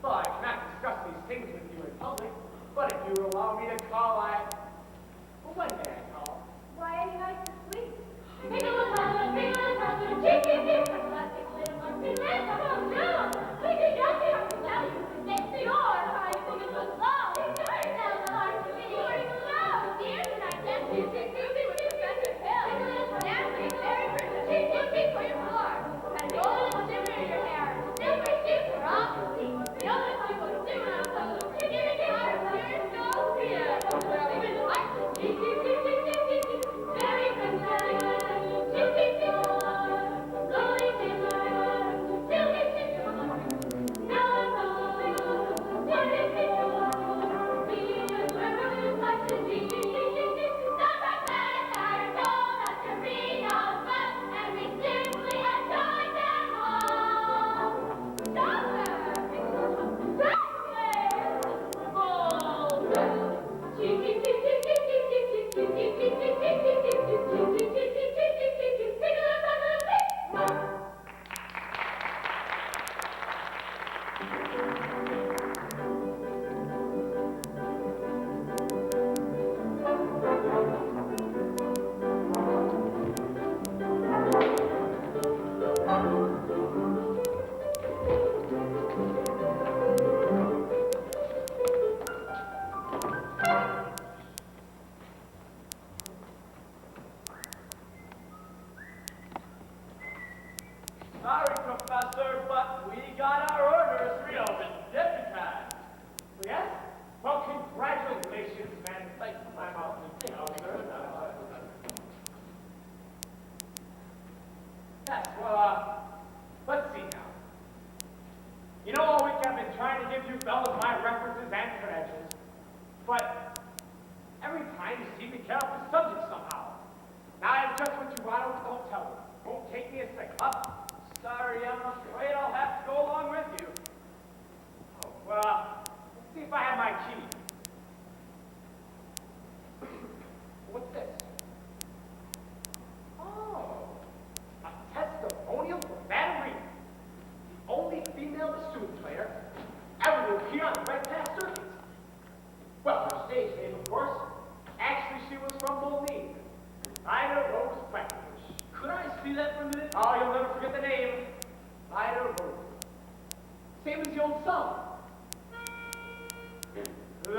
I cannot discuss these things with you in public, but if you would allow me to call, well, when may I call? Why, any night this week. Take a look at the big little person, chicken, chicken, plastic little person. Let's go, down. We can get here. Now you can next to yours. I think it was long. It's hard now, the heart to be. You're even low. Dear tonight, let's do 6 with Professor Hill. Now, very first chicken.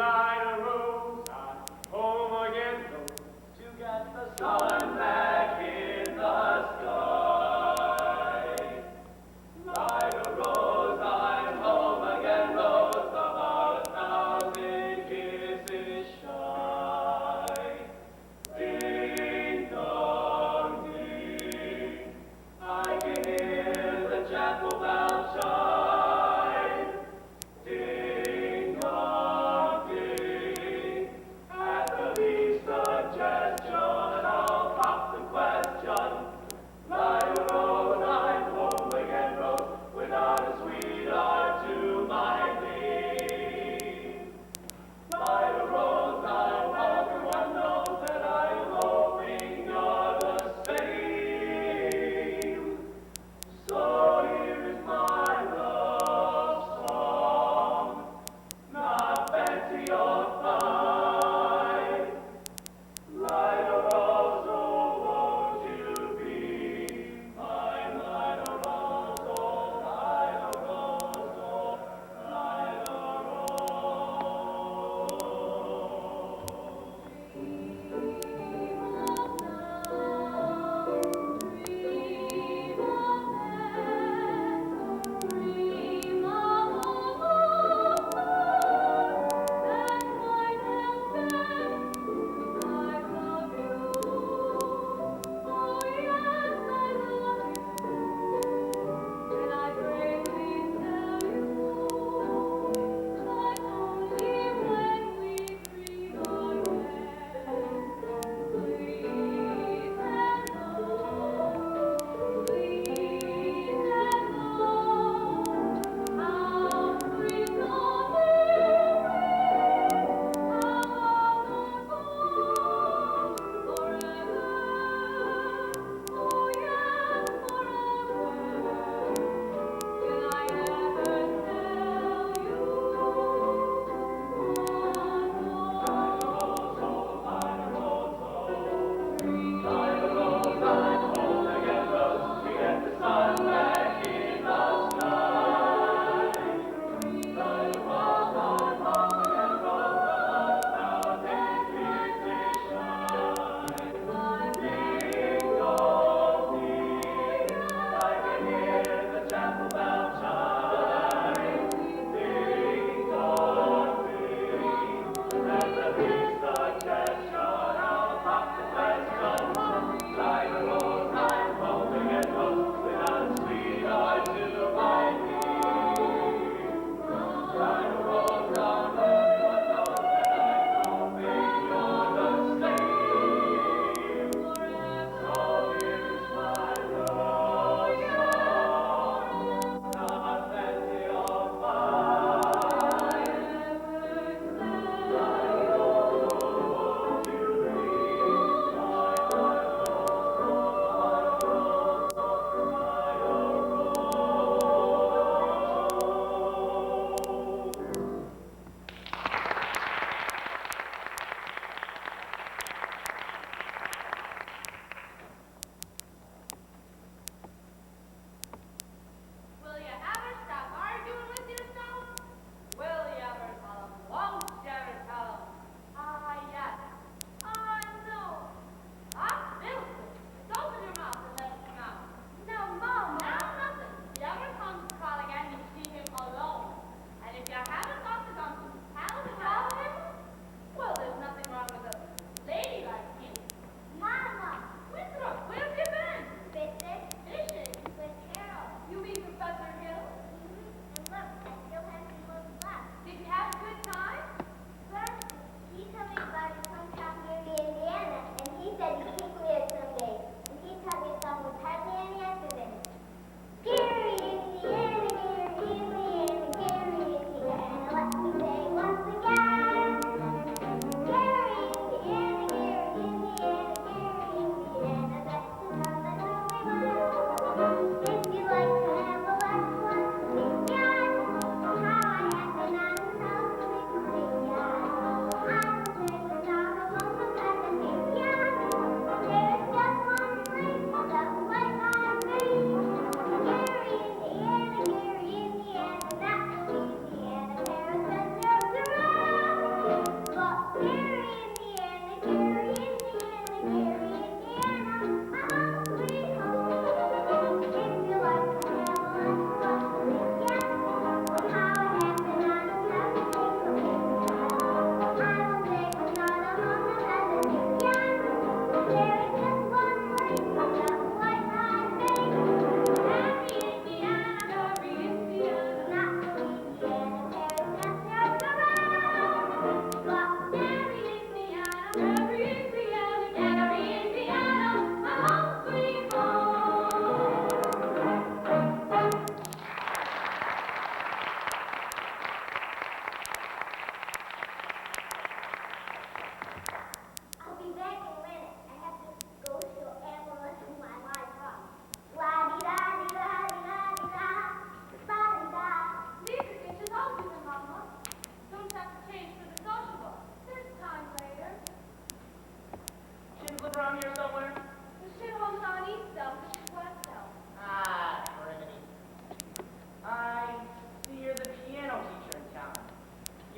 light a rose, I'm home again, though, to get the sun back in the sky. Light a rose, I'm home again, rose, about 1,000 kisses shy. Ding dong ding, I can hear the chapel bell chime. Ding dong ding,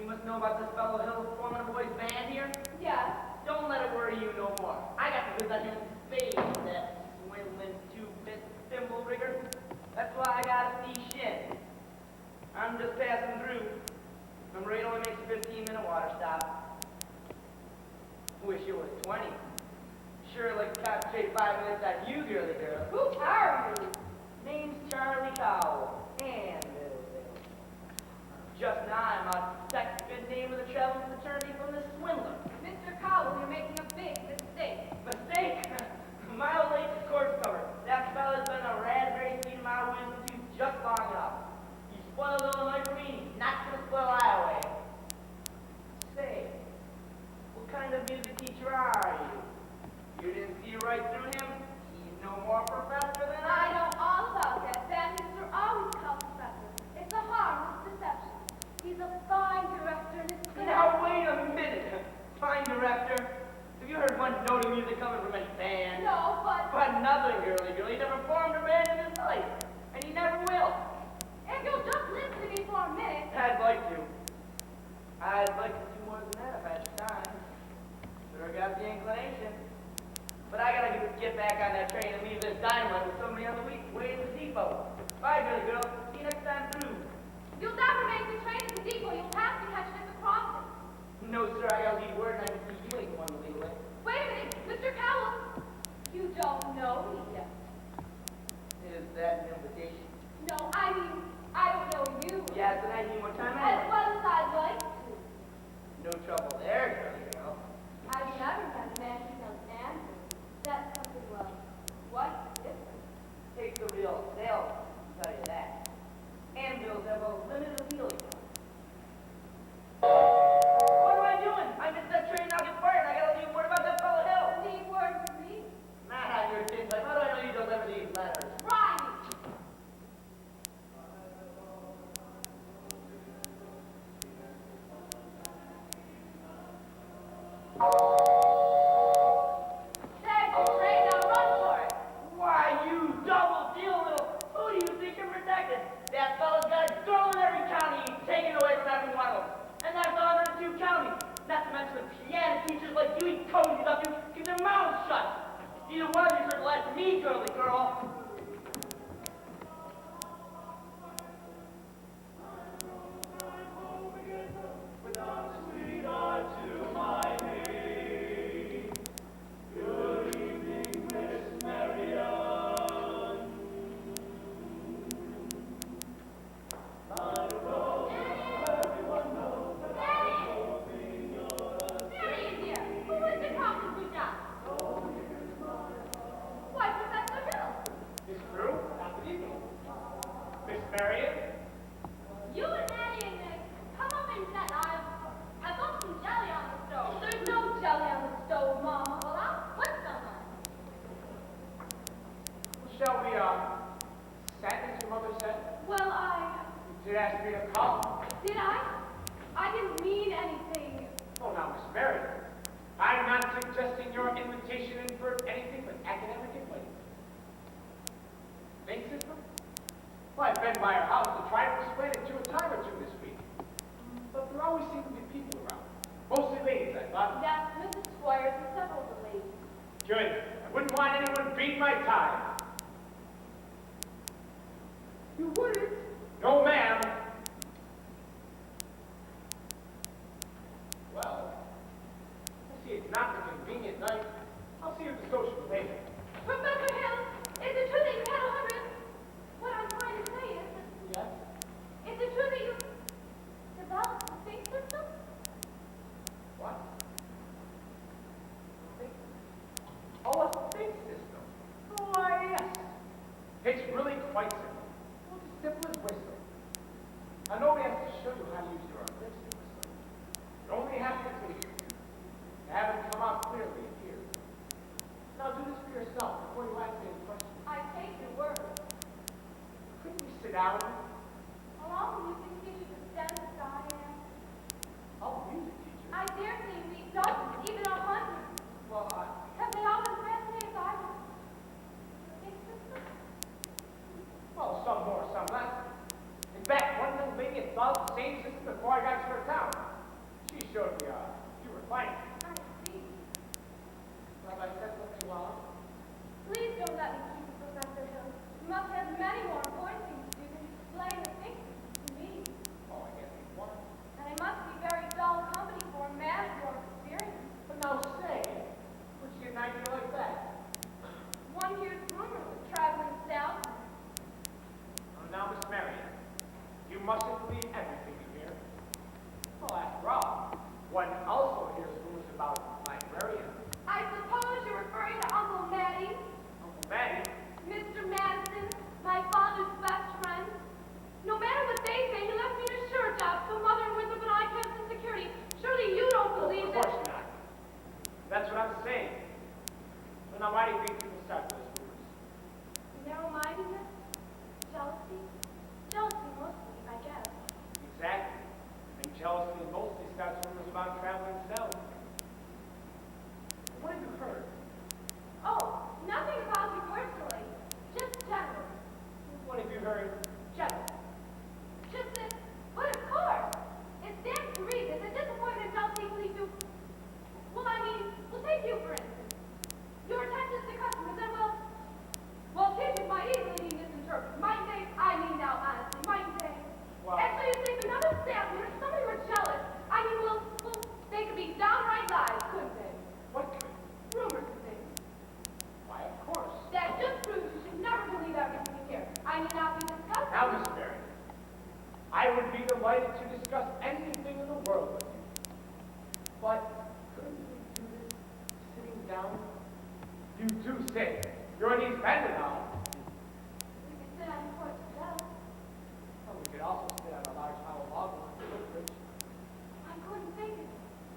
You must know about this fellow Hill forming a boys band here. Yes. Don't let it worry you no more. I got the goods on him in spades, that swindling two-bit thimble rigger. That's why I gotta see Shin. I'm just passing through. Number 8 only makes a 15-minute water stop. Wish it was 20. Sure like to concentrate 5 minutes on you, girly girl. Who are you? Name's Charlie Cowell. And Little Bill. Just now I'm a second good name of the traveling fraternity from the swindler. Mr. Cowell, you're making a big mistake. Mistake? My old lady's corpse cover. That fella's been a raspberry seed in my wisdom tooth just long enough. He spoiled Illinois for me, he's not gonna spoil Iowa. Say, what kind of music teacher are you? You didn't see right through him? He's no more professor than I I. know all about that. Baptists are always called professors. It's a harmless deception. He's a fine director and it's clear. Now wait a minute. Fine director. Have you heard one note of music coming from any band? No, but But nothing, girly girl. He never formed a band in his life. And he never will. if you'll just listen to me for a minute. I'd like to. I'd like to do more than that if I had the time. Sure got the inclination. But I gotta get back on that train and leave this dynamite with somebody on the way in the depot. Bye, girly girl. See you next time through. You'll never make the train to the depot. You'll have to catch it at the crossing. No, sir. I gotta leave word and I can see you ain't the one to lead away. Wait a minute, Mr. Cowell. You don't know me yet. Is that an invitation? No, I mean, I don't know you. Yes, and I need more time As anyway. well as I'd like to. No trouble there, girly girl. I've never met a man who knows Andrew. That's something, well, quite different. Takes a real salesman, I'll tell you that. Anvils have a limited appeal, you know. What am I doing? I missed that train, I'll get fired. I gotta leave word about that fellow Hill. Need word from me? Not on your tin type. How do I know you deliver these letters? Right. There's the train, now run for it. Why, you double deal little. Who do you think you're protecting? That fellow's got a girl in every county. He's taken away from every one of them. And that's 102 counties. Not to mention the piano teachers like you. He cozies up to keep their mouths shut. Either one of you should let me, girly girl. There he is here. Who is the Captain Bouchard? Why, Professor Hill. Miss Prue, not good evening. Miss Marion, You and Maddie and Nick, come up into that aisle. I've got some jelly on the stove. There's no jelly on the stove, Mama. Well, I'll put some on. shall we, send as your mother said? Well, You did ask me to come. did I? I didn't mean anything. Oh, now, Miss Marion, I'm not suggesting your invitation in for anything but academic advice. Bank system? Well, I've been by her house to try to explain it to a time or two this week. But there always seem to be people around. Mostly ladies, I thought. Yes, Mrs. Squires and several of the ladies. Good. I wouldn't want anyone beating my time. You wouldn't? No, ma'am. Well, I see it's not a convenient night. I'll see you at the social later. Professor Hill, is it true that you had 100? What I'm trying to say is that, Yes? is it true that you developed a think system? What? Oh, a think system. Why, yes. It's really quite simple. Well, it's One also hears rumors about librarians. I suppose you're referring to Uncle Matty, Uncle Matty. Mr. Madison, my father's best friend. No matter what they say, he left me in a sure job, so Mother and Winthrop and I kept some security. Surely you don't believe Of that. course not. That's what I'm saying. So now why do you think people start those rumors? Narrow-mindedness? Jealousy? Jealousy mostly, I guess. Exactly. And jealousy mostly starts rumors about traveling cells. What have you heard? Oh, nothing about you personally. Just general. What have you heard? General. Just that, but of course, it stands to reason that disappointment and jealousy lead to, well, I mean, we'll take you for instance. Your attentions to customers and well, kids might easily be misinterpreted. Might say, I mean now honestly, might say. Well- And so you think another salesman or somebody were jealous. I mean, well, they could be downright lies, couldn't they? What could? Rumors and things. Why, of course. That just proves you should never believe everything you hear. I need not be discussed. Now, Miss Barry, I would be delighted to discuss anything in the world with you. But couldn't we do this sitting down? You do sit. You're an East Bender now. We could sit on the porch together. Well, we could also sit on a large hollow log on the footbridge. I couldn't think of it.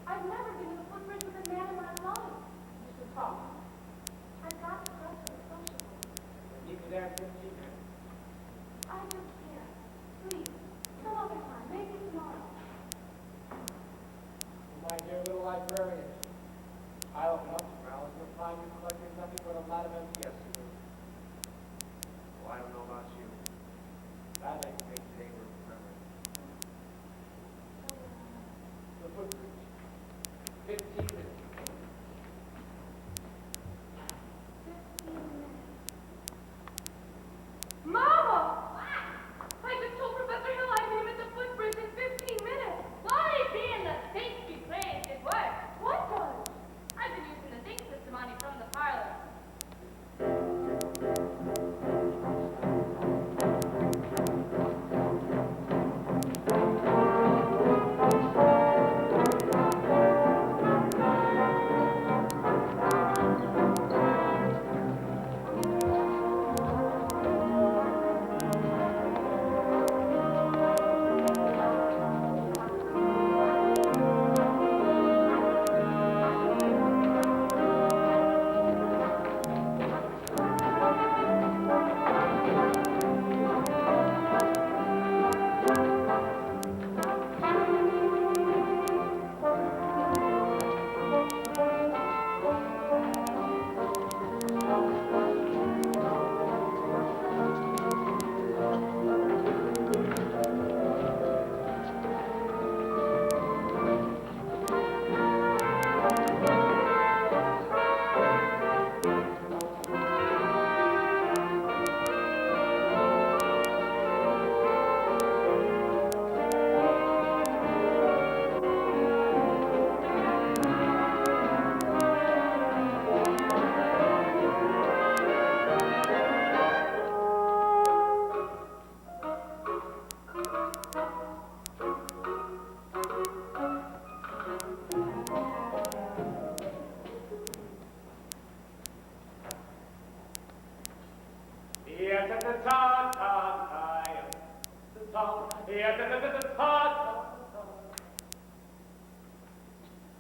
I've never been to the footbridge with a man in my life. Mr. Thomas, I've got to dress for the sociable. meet me there in 15 minutes. I just can't. Please, some other time, maybe tomorrow. My dear little librarian, I open up to Ralph and find you collecting nothing but a lot of empty estimates. Well, I don't know about you. I'd like to make today worth remembering. The footbridge. 15 minutes. 15 minutes. Mama! I just told Professor Hill I'd meet him at the footbridge in 15 minutes. Glory be in the saints be praised, it works. What does? I've been using the think system on you from the parlor.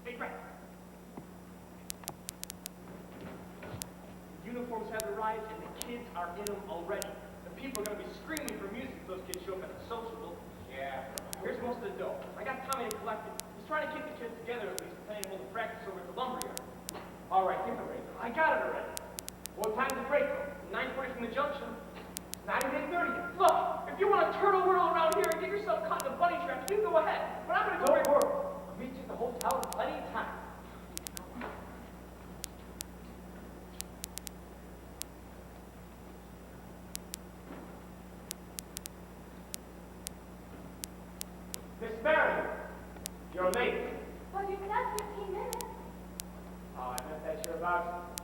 Hey, Greg. The uniforms have arrived and the kids are in them already. The people are going to be screaming for music if those kids show up at the sociable. Yeah. Here's most of the dough. I got Tommy to collect it. He's trying to keep the kids together at least, planning to hold a practice over at the lumberyard. All right, give it a break. I got it already. What time's the break? 9:40 from the junction. It's not even 8:30 yet. Look, if you want to turtle whirl around here and get yourself caught in a bunny trap, you go ahead. But I'm going to go. Don't worry. I'll meet you at the hotel in plenty of time. Miss Mary, you're late. But you said 15 minutes. Oh, I meant that you're about,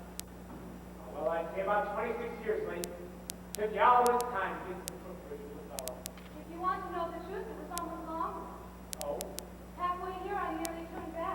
well, I'd say about 26 years late. Took you all this time to get to the footbridge with the fellow. If you want to know the truth, it was almost longer. Oh? Halfway here, I nearly turned back.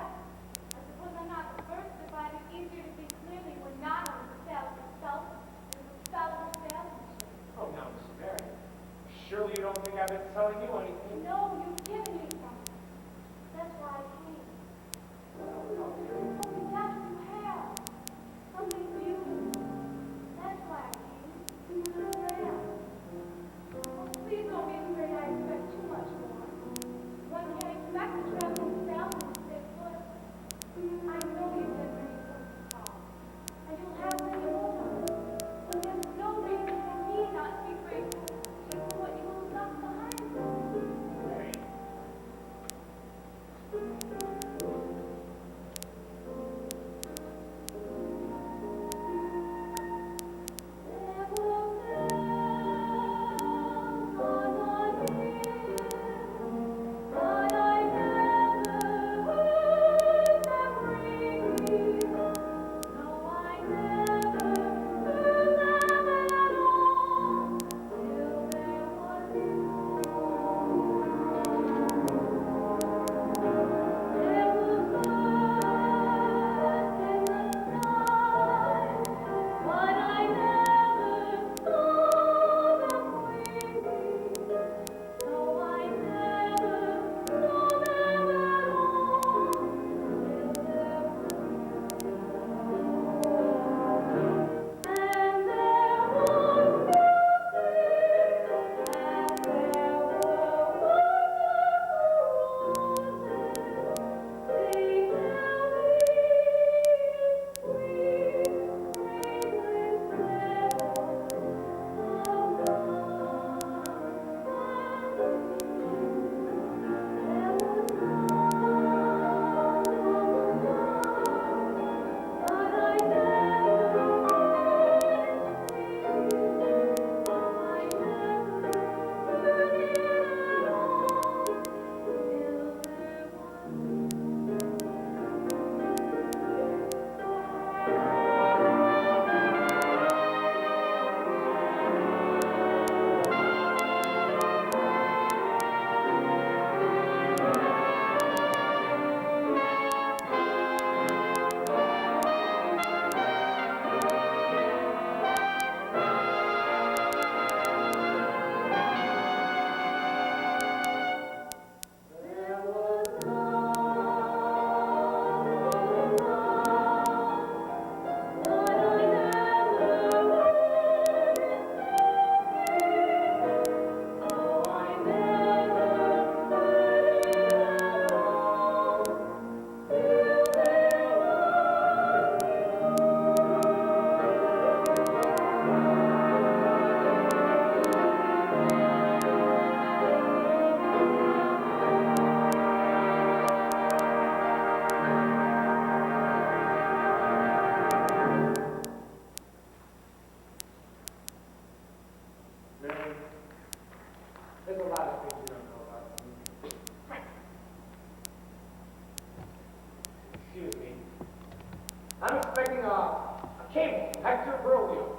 I'm expecting a cable from Hector Berlioz.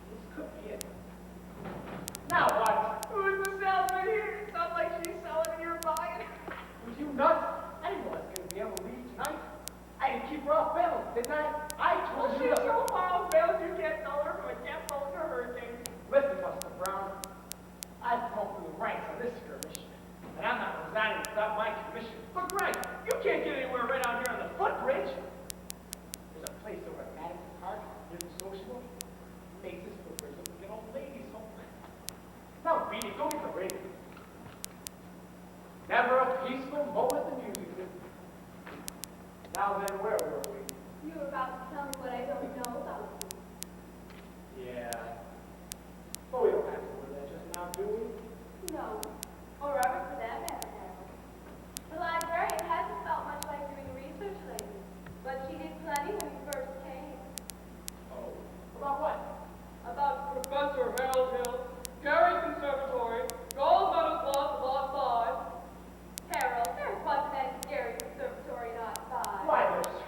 This could be it. Now what? Who's the salesman here? It's not like she's selling and you're buying. Was you nuts? I didn't know I was going to be able to leave tonight. I didn't keep her off balance, didn't I? I Well, told you she's to... so far off balance you can't tell her from a cat phone to a hurricane. Listen, Buster Brown. I've come through the ranks on this skirmish, and I'm not resigning without my commission. But Greg, you can't get anywhere right out here on the footbridge. There's a place over at Madison Park near the sociable. Makes this footbridge look like an old lady's home. Now, beat it. Go get the radio. Never a peaceful moment in music business. Now then, where were we? You were about to tell me what I don't know about you. Yeah. But we don't have to do that just now, do we? No. Or ever for that matter, Harold. The librarian hasn't felt much like doing research lately, but she did plenty when we first came. Oh. About what? About Professor Harold Hill, Gary Conservatory, gold medal class of lot 5. Harold, there wasn't any Gary Conservatory not 5. Why, there's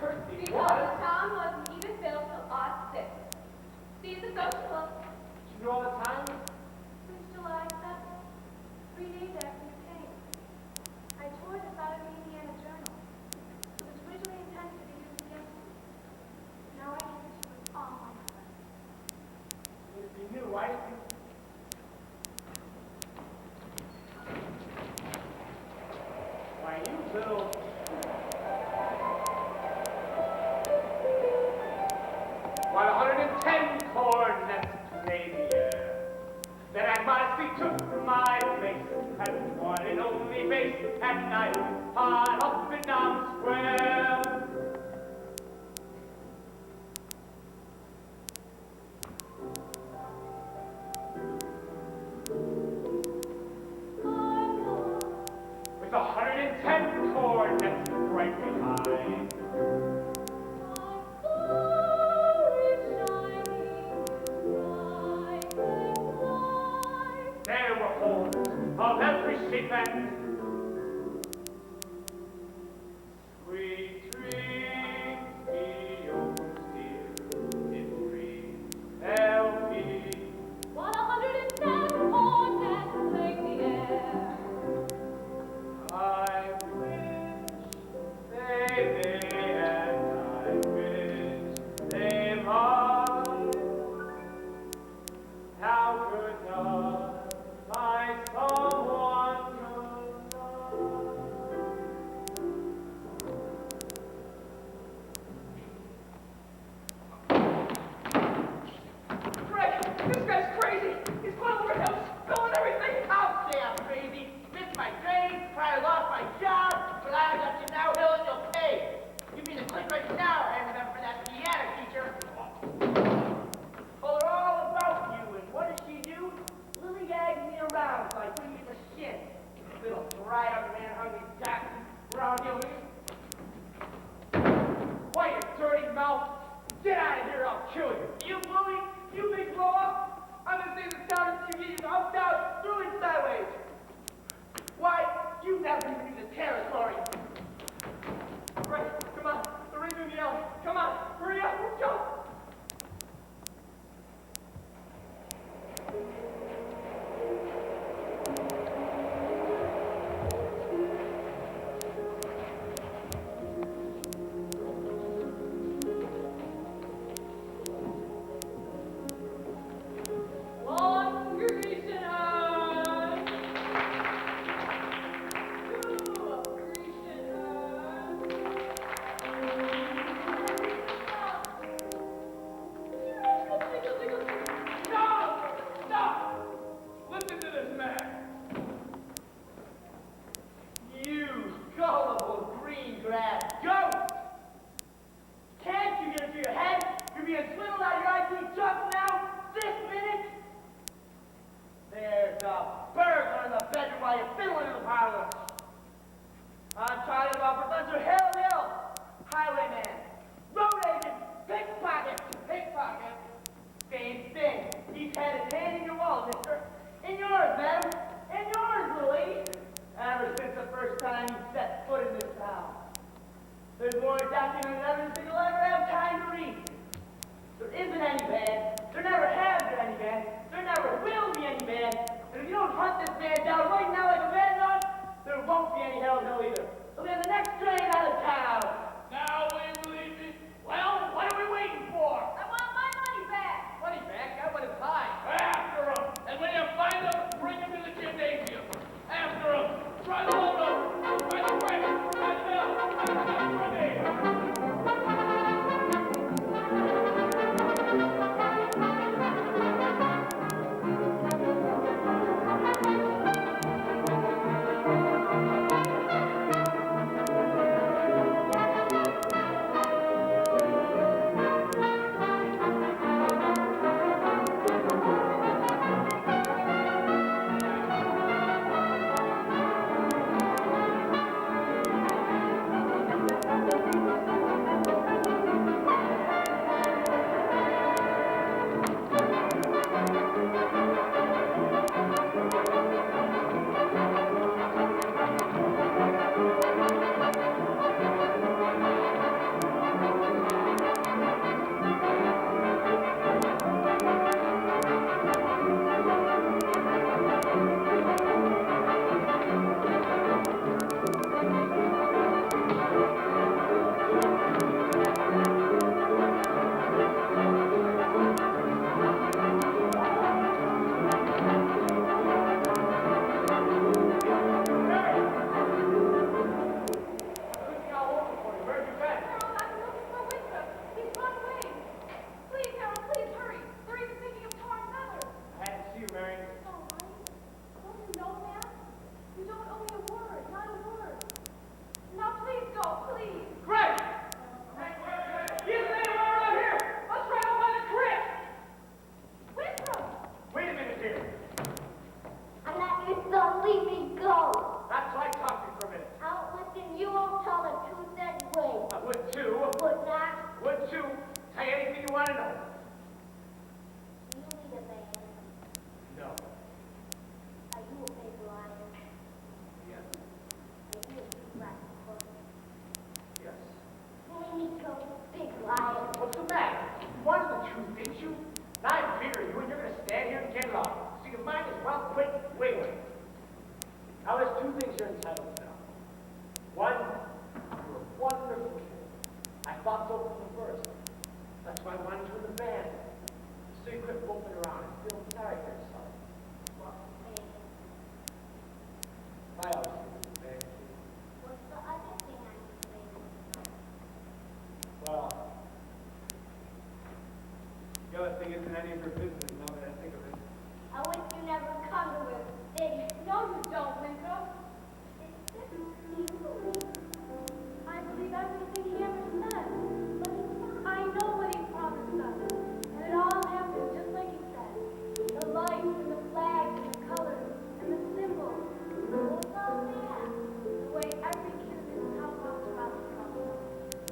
isn't any band. There never has been any band. There never will be any band. And if you don't hunt this man down right now like a man does, there won't be any Hell No either. He'll be on the next train out of town. Now we believe it. Well, what are we waiting for? I want my money back. Money back, I want his high. After him. And when you find him, bring him to the gymnasium. After him. Try the load up. Try the break. Try the mill. Try the grenade. Where'd you been? Harold, I'm looking for Winthrop. He's run away. Please, Harold, please hurry. They're even thinking of Tom Feather. I had to see you, Mary. It's all right. Don't you know that? You don't owe me a word, not a word. Now please go, please. Greg! You stay around here! Let's ride out by the creek! Winthrop! Wait a minute here. I'm not your son. Leave me go. Not till I talk to you for a minute. I'll listen. You won't tell the truth anyway. I would too. Would not. Would too. Tell you anything you want to know. You need a man. No. Are you a big liar? Yes. Are you a big black crook? Yes. Let me go, big liar. What's the matter? You wanted the truth, didn't you? Now I'm bigger you, and you're going to stand here and get it off. So you might as well quit wiggling. Now there's two things you're entitled to know. One, you're a wonderful kid. I thought so from the first. That's why I wanted you in the band. So you quit moping around and feel sorry for yourself. I always think it's a bad kid. What's the other thing I need to say? Well, the other thing isn't any of your business now that I think of it. I wish you never come to her. Then No, you don't, Winthrop. you believe. I believe everything he ever said. But I know what he promised us. And it all happened just like he said. The lights and the flags and the colors and the symbols. What's all that? The way every kid in this town talks about the problem.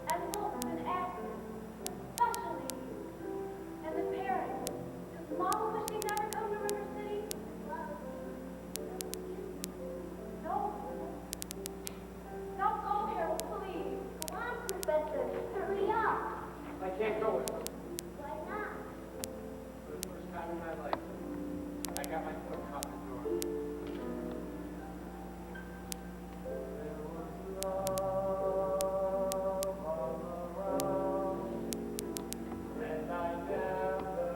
Envelopes and actors, especially you. And the parents. Does Mama wish he'd never come to River City? No. Now go, Harold, please. Come on, Professor. Hurry up. I can't go with you. Why not? For the first time in my life, I got my foot caught in the door. There was love all around, and I never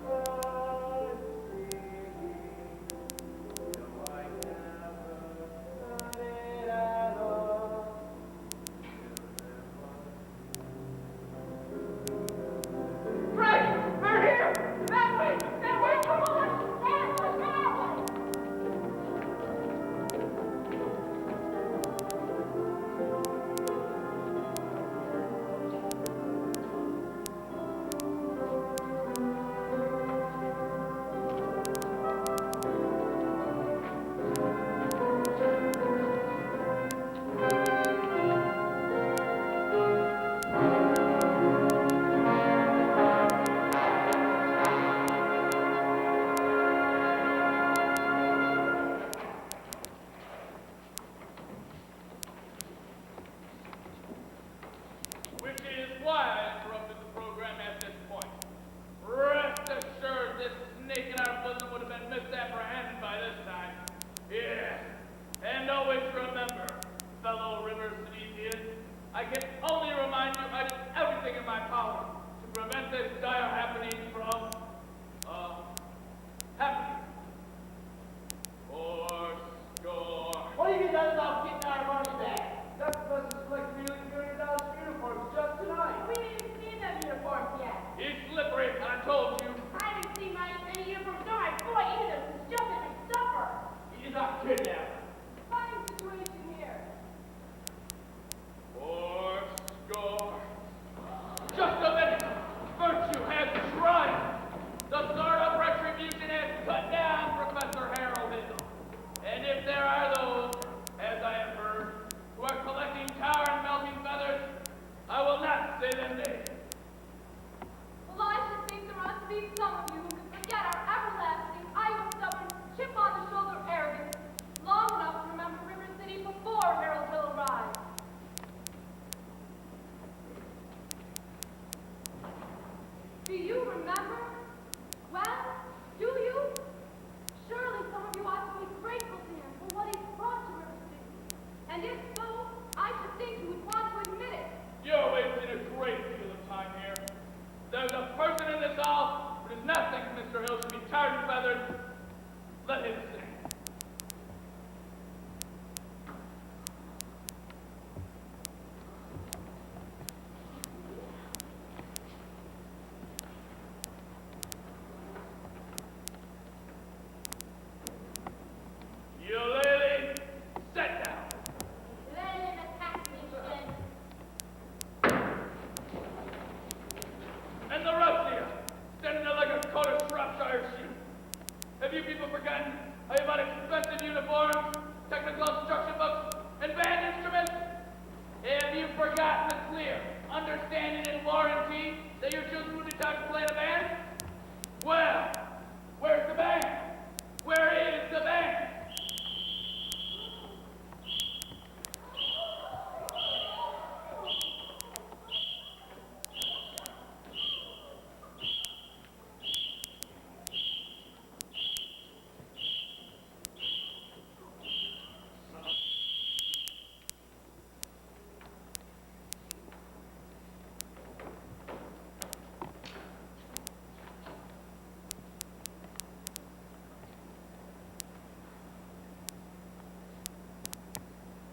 could see. No, I never got it at all. Till there was Do you remember? Well, do you? Surely some of you ought to be grateful to him for what he's brought to River City. And if so, I should think you would want to admit it. You're wasting a great deal of time here. There's a person in this hall who does not think Mr. Hill should be tarred and feathered. Let him sing. You lady, sit down. Let him attack me, then. And the rest of you, standing there like a coat of Shropshire sheep. Have you people forgotten how you bought expensive uniforms, technical instruction books, and band instruments? Have you forgotten the clear understanding and warranty that your children would be taught to play in a band? Well, where's the band? Where is the band?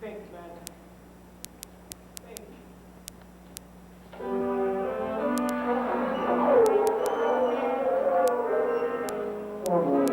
Thanks, man. Thank you. That's my worry.